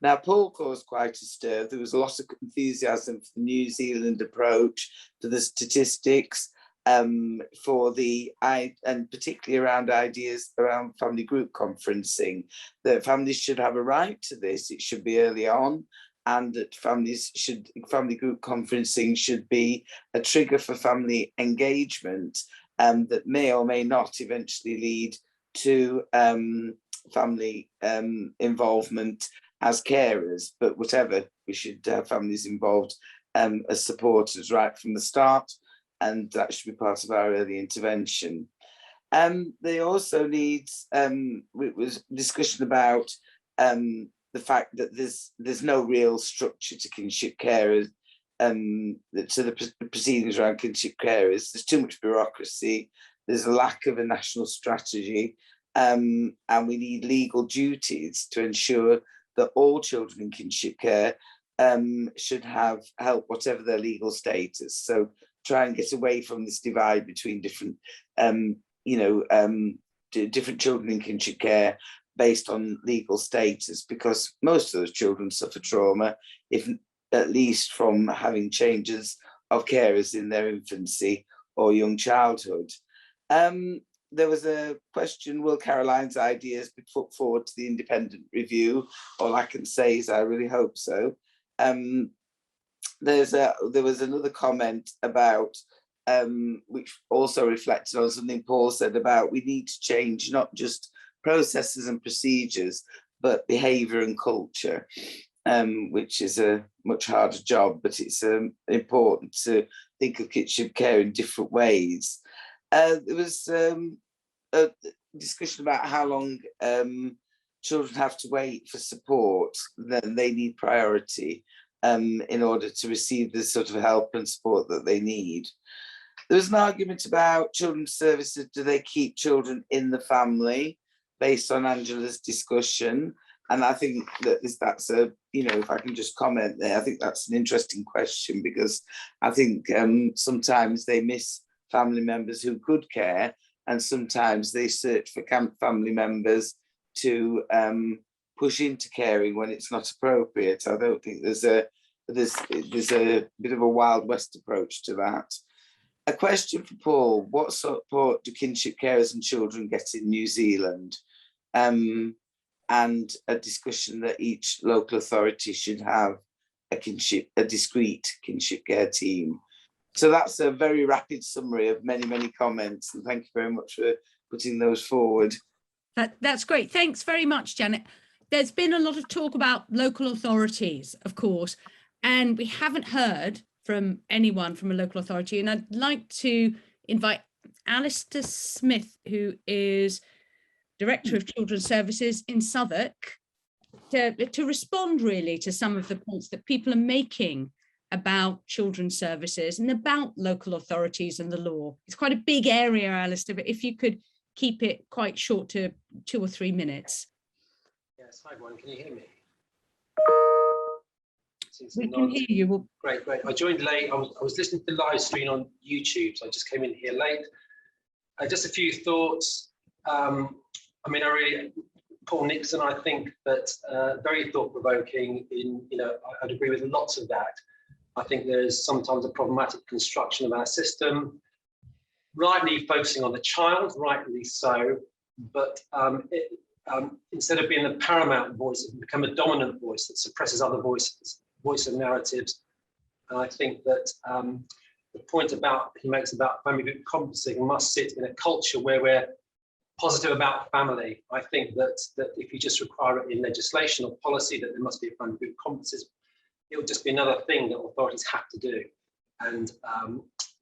Now, Paul caused quite a stir. There was a lot of enthusiasm for the New Zealand approach, for the statistics, for the, and particularly around ideas around family group conferencing, that families should have a right to this. It should be early on, and that family group conferencing should be a trigger for family engagement, that may or may not eventually lead to family involvement as carers, but whatever, we should have families involved as supporters right from the start, and that should be part of our early intervention. They also need, it was discussion about the fact that there's no real structure to kinship carers, to the proceedings around kinship carers. There's too much bureaucracy, there's a lack of a national strategy, and we need legal duties to ensure that all children in kinship care should have help, whatever their legal status. So try and get away from this divide between different, different children in kinship care based on legal status, because most of those children suffer trauma, if at least from having changes of carers in their infancy or young childhood. There was a question, will Caroline's ideas be put forward to the independent review? All I can say is I really hope so. There was another comment about, which also reflected on something Paul said about we need to change not just processes and procedures, but behaviour and culture, which is a much harder job, but it's important to think of kinship care in different ways. There was a discussion about how long children have to wait for support, then they need priority in order to receive the sort of help and support that they need. There was an argument about children's services, do they keep children in the family, based on Angela's discussion. And I think that that's a, if I can just comment there, I think that's an interesting question, because I think sometimes they miss family members who could care, and sometimes they search for family members to push into caring when it's not appropriate. I don't think there's a bit of a Wild West approach to that. A question for Paul: what support do kinship carers and children get in New Zealand? And a discussion that each local authority should have a discrete kinship care team. So that's a very rapid summary of many, many comments, and thank you very much for putting those forward. That's great. Thanks very much, Janet. There's been a lot of talk about local authorities, of course, and we haven't heard from anyone from a local authority. And I'd like to invite Alistair Smith, who is Director of Children's Services in Southwark, to respond really to some of the points that people are making about children's services and about local authorities and the law. It's quite a big area, Alistair, but if you could keep it quite short to 2 or 3 minutes. Yes, hi everyone, can you hear me? We can hear you. Well, great. I joined late. I was listening to the live stream on YouTube, so I just came in here late. Just a few thoughts. Paul Nixon, I think that very thought-provoking. I'd agree with lots of that. I think there's sometimes a problematic construction of our system, rightly focusing on the child, rightly so, but instead of being the paramount voice, it can become a dominant voice that suppresses other voices, voice of narratives. And I think that the point he makes about family group conferencing must sit in a culture where we're positive about family. I think that if you just require it in legislation or policy that there must be a family group conferences, it will just be another thing that authorities have to do. And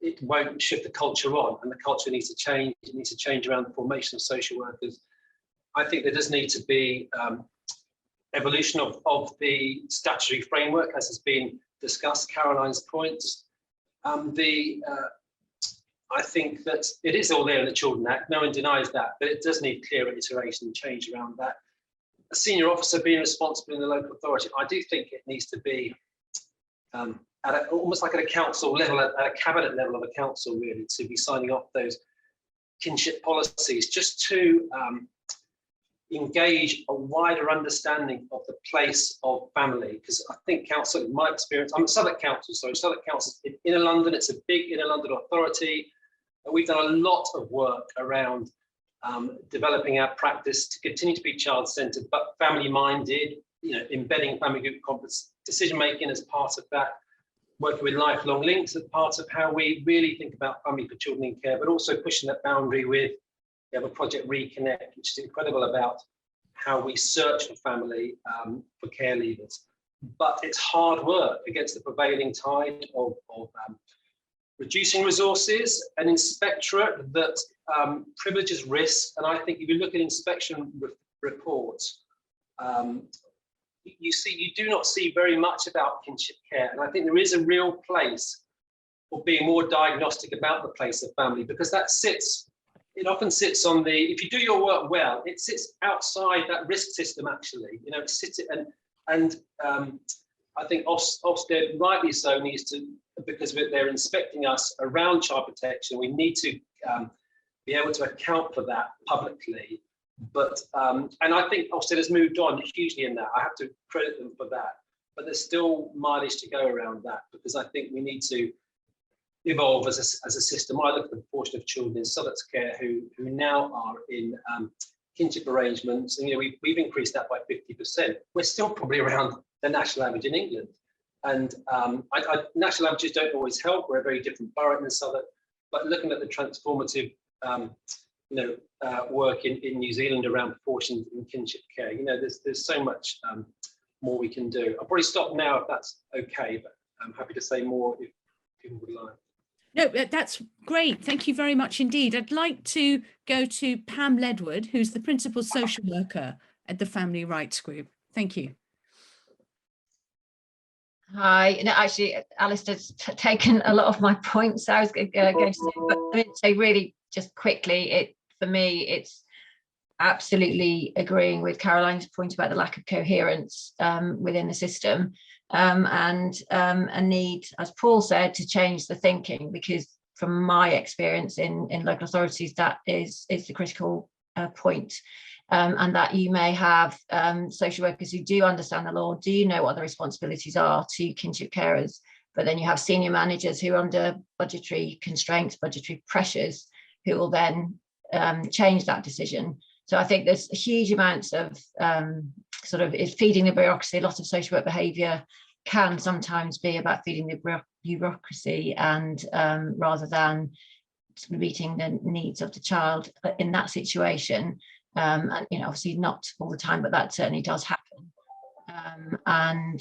it won't shift the culture on, and the culture needs to change. It needs to change around the formation of social workers. I think there does need to be evolution of the statutory framework, as has been discussed, Caroline's points. I think that it is all there in the Children Act, no one denies that, but it does need clear iteration and change around that. A senior officer being responsible in the local authority, I do think it needs to be almost like at a council level, at a cabinet level of a council, really, to be signing off those kinship policies, just to engage a wider understanding of the place of family. Because I think council, in my experience, I'm at Southwark Council, sorry, Southwark Council in Inner London, it's a big Inner London authority. And we've done a lot of work around developing our practice to continue to be child-centred, but family-minded, embedding family group complex decision-making as part of that, working with lifelong links as part of how we really think about family for children in care, but also pushing that boundary with, we have a project Reconnect, which is incredible about how we search for family for care leavers. But it's hard work against the prevailing tide of reducing resources, an inspectorate that privileges risk. And I think if you look at inspection reports, you do not see very much about kinship care. And I think there is a real place for being more diagnostic about the place of family, because it often sits on if you do your work well, it sits outside that risk system, actually. It sits and I think Ofsted, rightly so, needs to, because they're inspecting us around child protection, we need to be able to account for that publicly. But and I think Ofsted has moved on hugely in that. I have to credit them for that. But there's still mileage to go around that, because I think we need to evolve as a system. I look at the proportion of children in Southwark's care who now are in kinship arrangements, and we've increased that by 50%. We're still probably around the national average in England, and national averages don't always help. We're a very different borough in Southwark, but looking at the transformative work in New Zealand around proportions in kinship care, there's so much more we can do. I'll probably stop now if that's okay, but I'm happy to say more if people would like. No, that's great. Thank you very much indeed. I'd like to go to Pam Ledward, who's the Principal Social Worker at the Family Rights Group. Thank you. Hi. No, actually, Alistair's taken a lot of my points. I was going to say, but I mean, say really just quickly, for me, it's absolutely agreeing with Caroline's point about the lack of coherence within the system. And a need, as Paul said, to change the thinking, because from my experience in local authorities, that is the critical point. And that you may have social workers who do understand the law, do know what the responsibilities are to kinship carers, but then you have senior managers who are under budgetary constraints, budgetary pressures, who will then change that decision. So I think there's huge amounts of is feeding the bureaucracy. A lot of social work behaviour can sometimes be about feeding the bureaucracy, and rather than meeting the needs of the child in that situation. And obviously not all the time, but that certainly does happen. And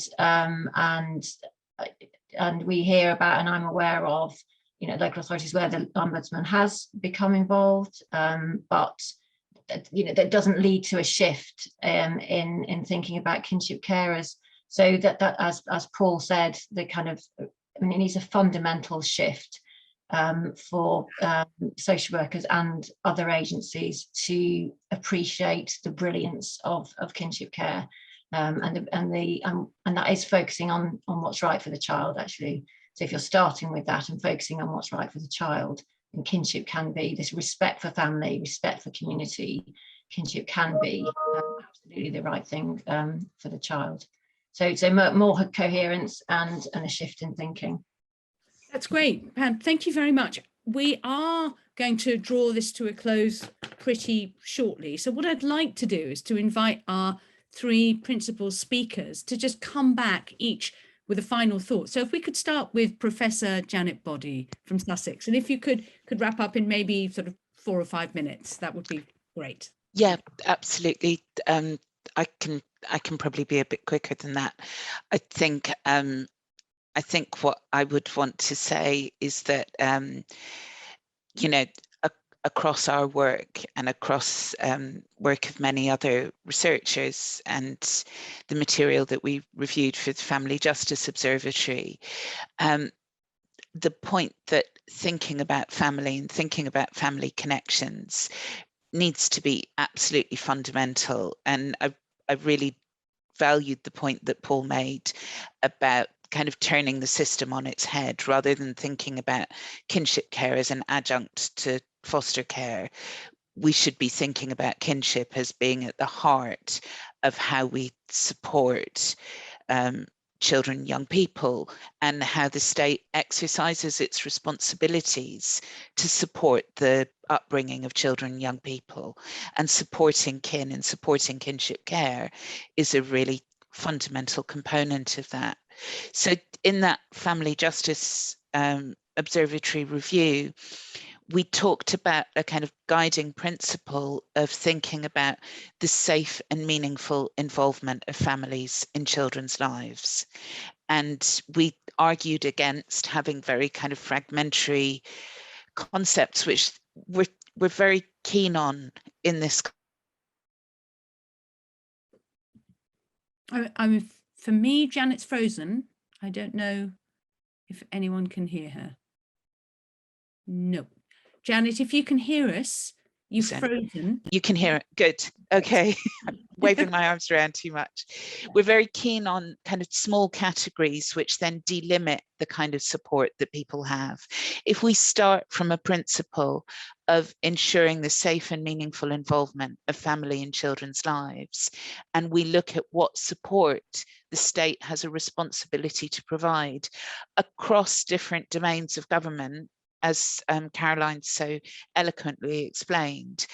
we hear about, and I'm aware of, local authorities where the Ombudsman has become involved, but that doesn't lead to a shift in thinking about kinship carers. So that as Paul said, it needs a fundamental shift for social workers and other agencies to appreciate the brilliance of kinship care, and that is focusing on what's right for the child, actually. So if you're starting with that and focusing on what's right for the child, and kinship can be this respect for family, respect for community, kinship can be absolutely the right thing for the child. So more coherence and a shift in thinking. That's great, Pam. Thank you very much. We are going to draw this to a close pretty shortly. So what I'd like to do is to invite our three principal speakers to just come back each with a final thought. So if we could start with Professor Janet Boddy from Sussex, and if you could wrap up in maybe sort of 4 or 5 minutes, that would be great. Yeah, absolutely. I can probably be a bit quicker than that. I think what I would want to say is that across our work and across work of many other researchers and the material that we reviewed for the Family Justice Observatory, the point that thinking about family and thinking about family connections needs to be absolutely fundamental. And I really valued the point that Paul made about kind of turning the system on its head, rather than thinking about kinship care as an adjunct to foster care. We should be thinking about kinship as being at the heart of how we support children, young people, and how the state exercises its responsibilities to support the upbringing of children, young people. And supporting kin and supporting kinship care is a really fundamental component of that. So in that family justice observatory review, we talked about a kind of guiding principle of thinking about the safe and meaningful involvement of families in children's lives. And we argued against having very kind of fragmentary concepts, which we're very keen on in this. For me, Janet's frozen. I don't know if anyone can hear her. No. Janet, if you can hear us, you've frozen. You can hear it. Good. Okay. I'm waving my arms around too much. We're very keen on kind of small categories, which then delimit the kind of support that people have. If we start from a principle of ensuring the safe and meaningful involvement of family in children's lives, and we look at what support the state has a responsibility to provide across different domains of government, as Caroline so eloquently explained,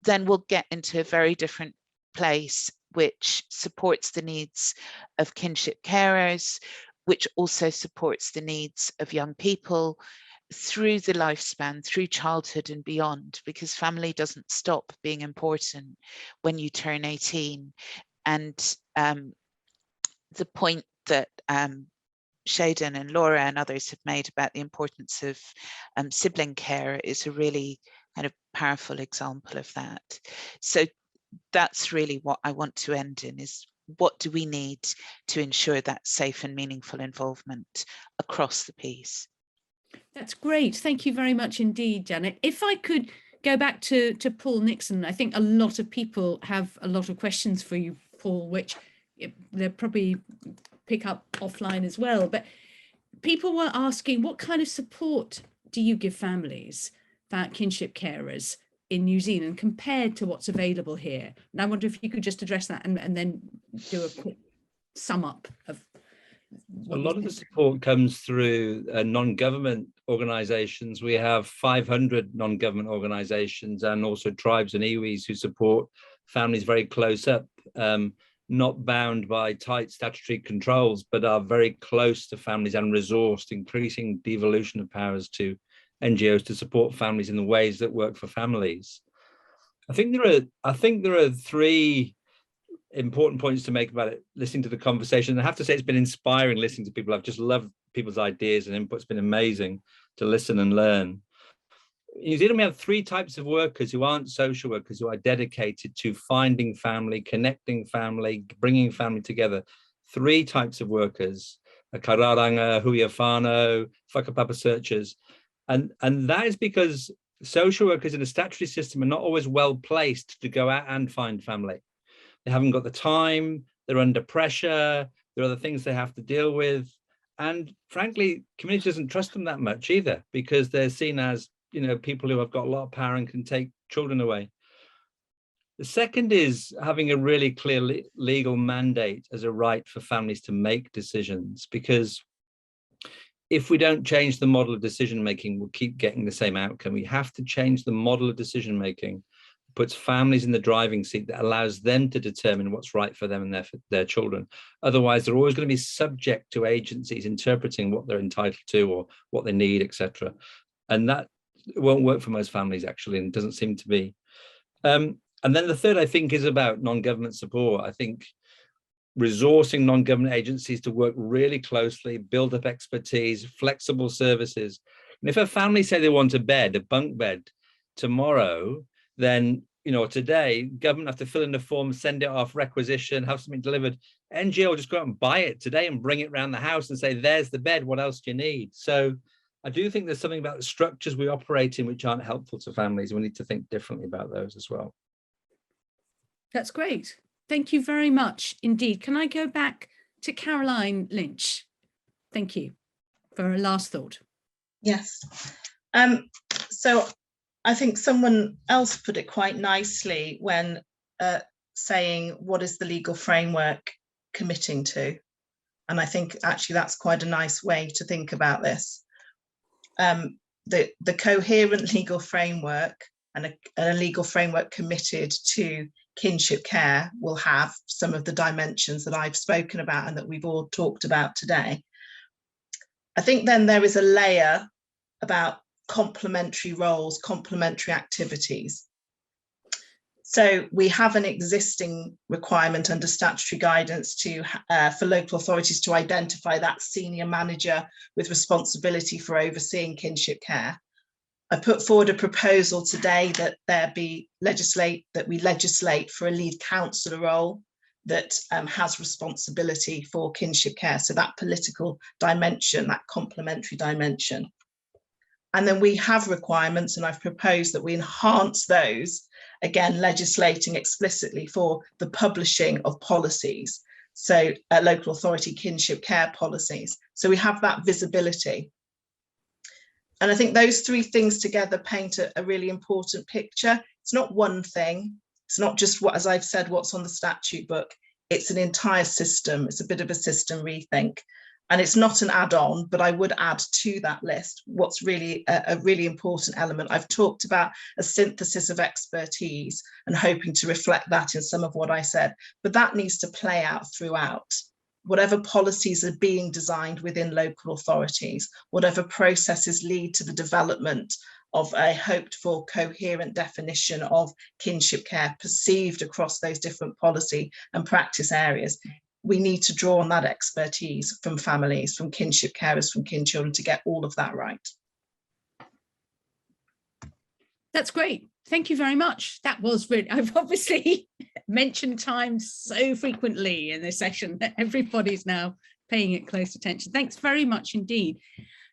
then we'll get into a very different place, which supports the needs of kinship carers, which also supports the needs of young people through the lifespan, through childhood and beyond, because family doesn't stop being important when you turn 18. And the point that Shayden and Laura and others have made about the importance of sibling care is a really kind of powerful example of that. So that's really what I want to end in, is what do we need to ensure that safe and meaningful involvement across the piece? That's great. Thank you very much indeed, Janet. If I could go back to Paul Nixon, I think a lot of people have a lot of questions for you, Paul, which they'll probably pick up offline as well. But people were asking, what kind of support do you give families, that kinship carers in New Zealand compared to what's available here? And I wonder if you could just address that and then do a quick sum up of a lot of the support comes through non-government organizations. We have 500 non-government organizations and also tribes and iwis who support families very close up, not bound by tight statutory controls, but are very close to families and resourced, increasing devolution of powers to NGOs to support families in the ways that work for families. I think there are three important points to make about it, listening to the conversation. I have to say it's been inspiring listening to people. I've just loved people's ideas and input. It's been amazing to listen and learn. In New Zealand, we have three types of workers who aren't social workers, who are dedicated to finding family, connecting family, bringing family together. Three types of workers: kararanga, huia whānau, whakapapa searchers. And that is because social workers in a statutory system are not always well placed to go out and find family. They haven't got the time, they're under pressure, there are other things they have to deal with. And frankly, community doesn't trust them that much either, because they're seen as, you know, people who have got a lot of power and can take children away. The second is having a really clear legal mandate as a right for families to make decisions, because if we don't change the model of decision making, we'll keep getting the same outcome. We have to change the model of decision making, puts families in the driving seat, that allows them to determine what's right for them and their children. Otherwise, they're always going to be subject to agencies interpreting what they're entitled to or what they need, etc. And that won't work for most families, actually, and doesn't seem to be. And then the third, I think, is about non-government support. I think resourcing non-government agencies to work really closely, build up expertise, flexible services. And if a family say they want a bed, a bunk bed, tomorrow, then, you know, today, government have to fill in the form, send it off, requisition, have something delivered. NGO will just go out and buy it today and bring it around the house and say, there's the bed, what else do you need? So I do think there's something about the structures we operate in which aren't helpful to families. We need to think differently about those as well. That's great. Thank you very much indeed. Can I go back to Caroline Lynch? Thank you for a last thought. Yes. So I think someone else put it quite nicely when saying, what is the legal framework committing to? And I think actually that's quite a nice way to think about this. The coherent legal framework and a legal framework committed to kinship care will have some of the dimensions that I've spoken about and that we've all talked about today. I think then there is a layer about complementary roles, complementary activities. So we have an existing requirement under statutory guidance for local authorities to identify that senior manager with responsibility for overseeing kinship care. I put forward a proposal today that we legislate for a lead counsellor role that has responsibility for kinship care. So that political dimension, that complementary dimension. And then we have requirements, and I've proposed that we enhance those, again, legislating explicitly for the publishing of policies. So local authority kinship care policies. So we have that visibility. And I think those three things together paint a really important picture. It's not one thing. It's not just what, as I've said, what's on the statute book. It's an entire system. It's a bit of a system rethink. And it's not an add-on, but I would add to that list what's really a really important element. I've talked about a synthesis of expertise and hoping to reflect that in some of what I said, but that needs to play out throughout. Whatever policies are being designed within local authorities, whatever processes lead to the development of a hoped for coherent definition of kinship care perceived across those different policy and practice areas, we need to draw on that expertise from families, from kinship carers, from kin children to get all of that right. That's great. Thank you very much. That was really, I've obviously mentioned time so frequently in this session that everybody's now paying it close attention. Thanks very much indeed.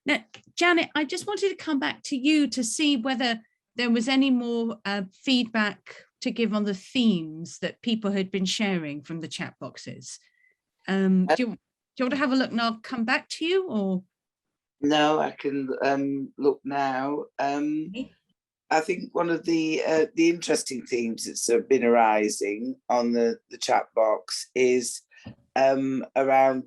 Now, Janet, I just wanted to come back to you to see whether there was any more feedback to give on the themes that people had been sharing from the chat boxes. Do you want to have a look and I'll come back to you, or? No, I can look now. I think one of the interesting themes that's been arising on the chat box is around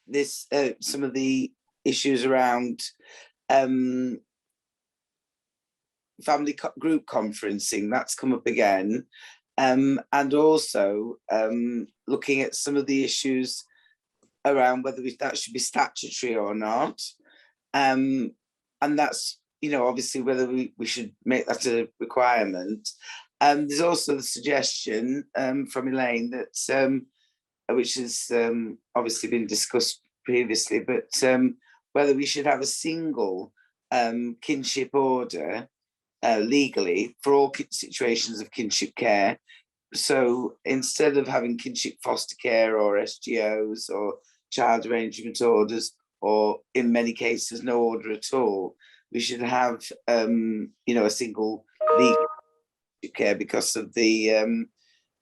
this, some of the issues around family group conferencing. That's come up again. And also looking at some of the issues around whether that should be statutory or not. And that's, you know, obviously whether we should make that a requirement. There's also the suggestion from Elaine that, which has obviously been discussed previously, but whether we should have a single kinship order legally for all situations of kinship care. So instead of having kinship foster care or SGOs or child arrangement orders, or in many cases no order at all, we should have you know, a single legal care, because of the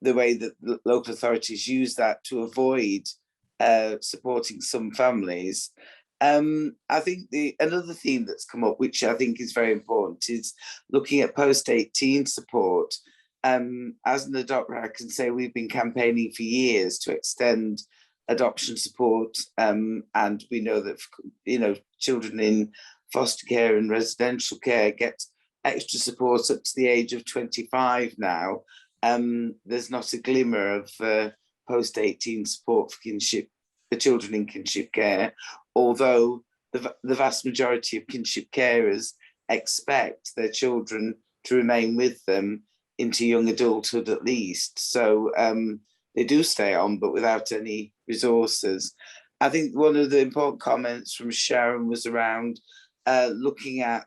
way that the local authorities use that to avoid supporting some families. I think another theme that's come up, which I think is very important, is looking at post-18 support. As an adopter, I can say we've been campaigning for years to extend adoption support, and we know that, you know, children in foster care and residential care get extra support up to the age of 25 now. There's not a glimmer of post-18 support for children in kinship care, although the vast majority of kinship carers expect their children to remain with them into young adulthood at least. So they do stay on, but without any resources. I think one of the important comments from Sharon was around looking at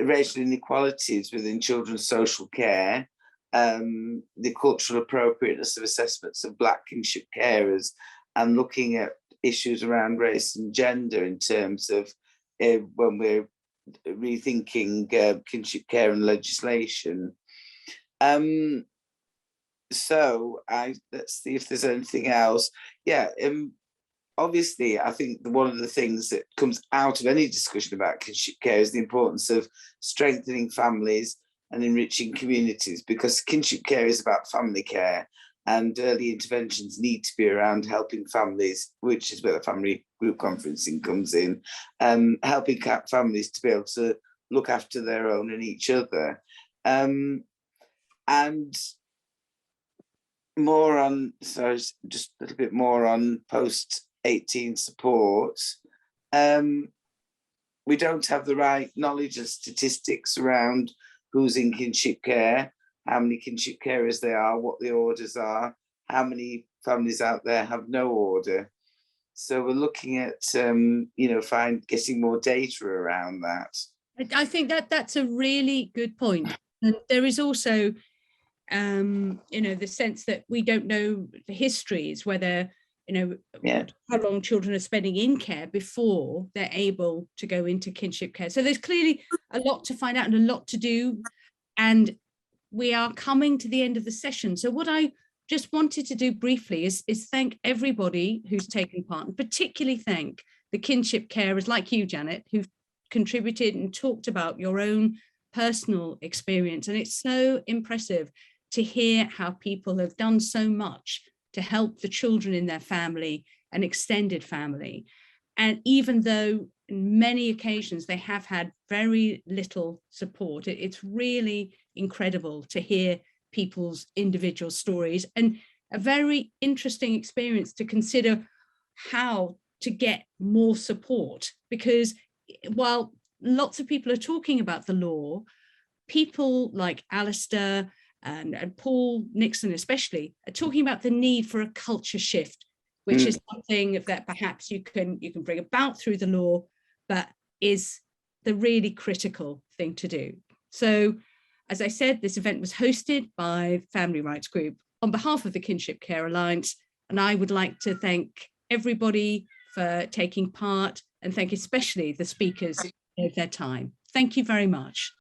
racial inequalities within children's social care, the cultural appropriateness of assessments of Black kinship carers, and looking at issues around race and gender in terms of when we're rethinking kinship care and legislation. So let's see if there's anything else. Yeah, obviously, I think one of the things that comes out of any discussion about kinship care is the importance of strengthening families and enriching communities, because kinship care is about family care, and early interventions need to be around helping families, which is where the family group conferencing comes in, helping families to be able to look after their own and each other. And more on, so just a little bit more on post-18 support. We don't have the right knowledge and statistics around who's in kinship care, how many kinship carers there are, what the orders are, how many families out there have no order. So we're looking at, getting more data around that. I think that's a really good point. And there is also, the sense that we don't know the histories, whether, how long children are spending in care before they're able to go into kinship care. So there's clearly a lot to find out and a lot to do. And we are coming to the end of the session. So what I just wanted to do briefly is thank everybody who's taken part, and particularly thank the kinship carers like you, Janet, who've contributed and talked about your own personal experience. And it's so impressive to hear how people have done so much to help the children in their family and extended family. And even though in many occasions they have had very little support, it's really incredible to hear people's individual stories, and a very interesting experience to consider how to get more support. Because while lots of people are talking about the law, people like Alistair and Paul Nixon especially are talking about the need for a culture shift, which is something that perhaps you can bring about through the law, but is the really critical thing to do. So, as I said, this event was hosted by Family Rights Group on behalf of the Kinship Care Alliance, and I would like to thank everybody for taking part, and thank especially the speakers for their time. Thank you very much.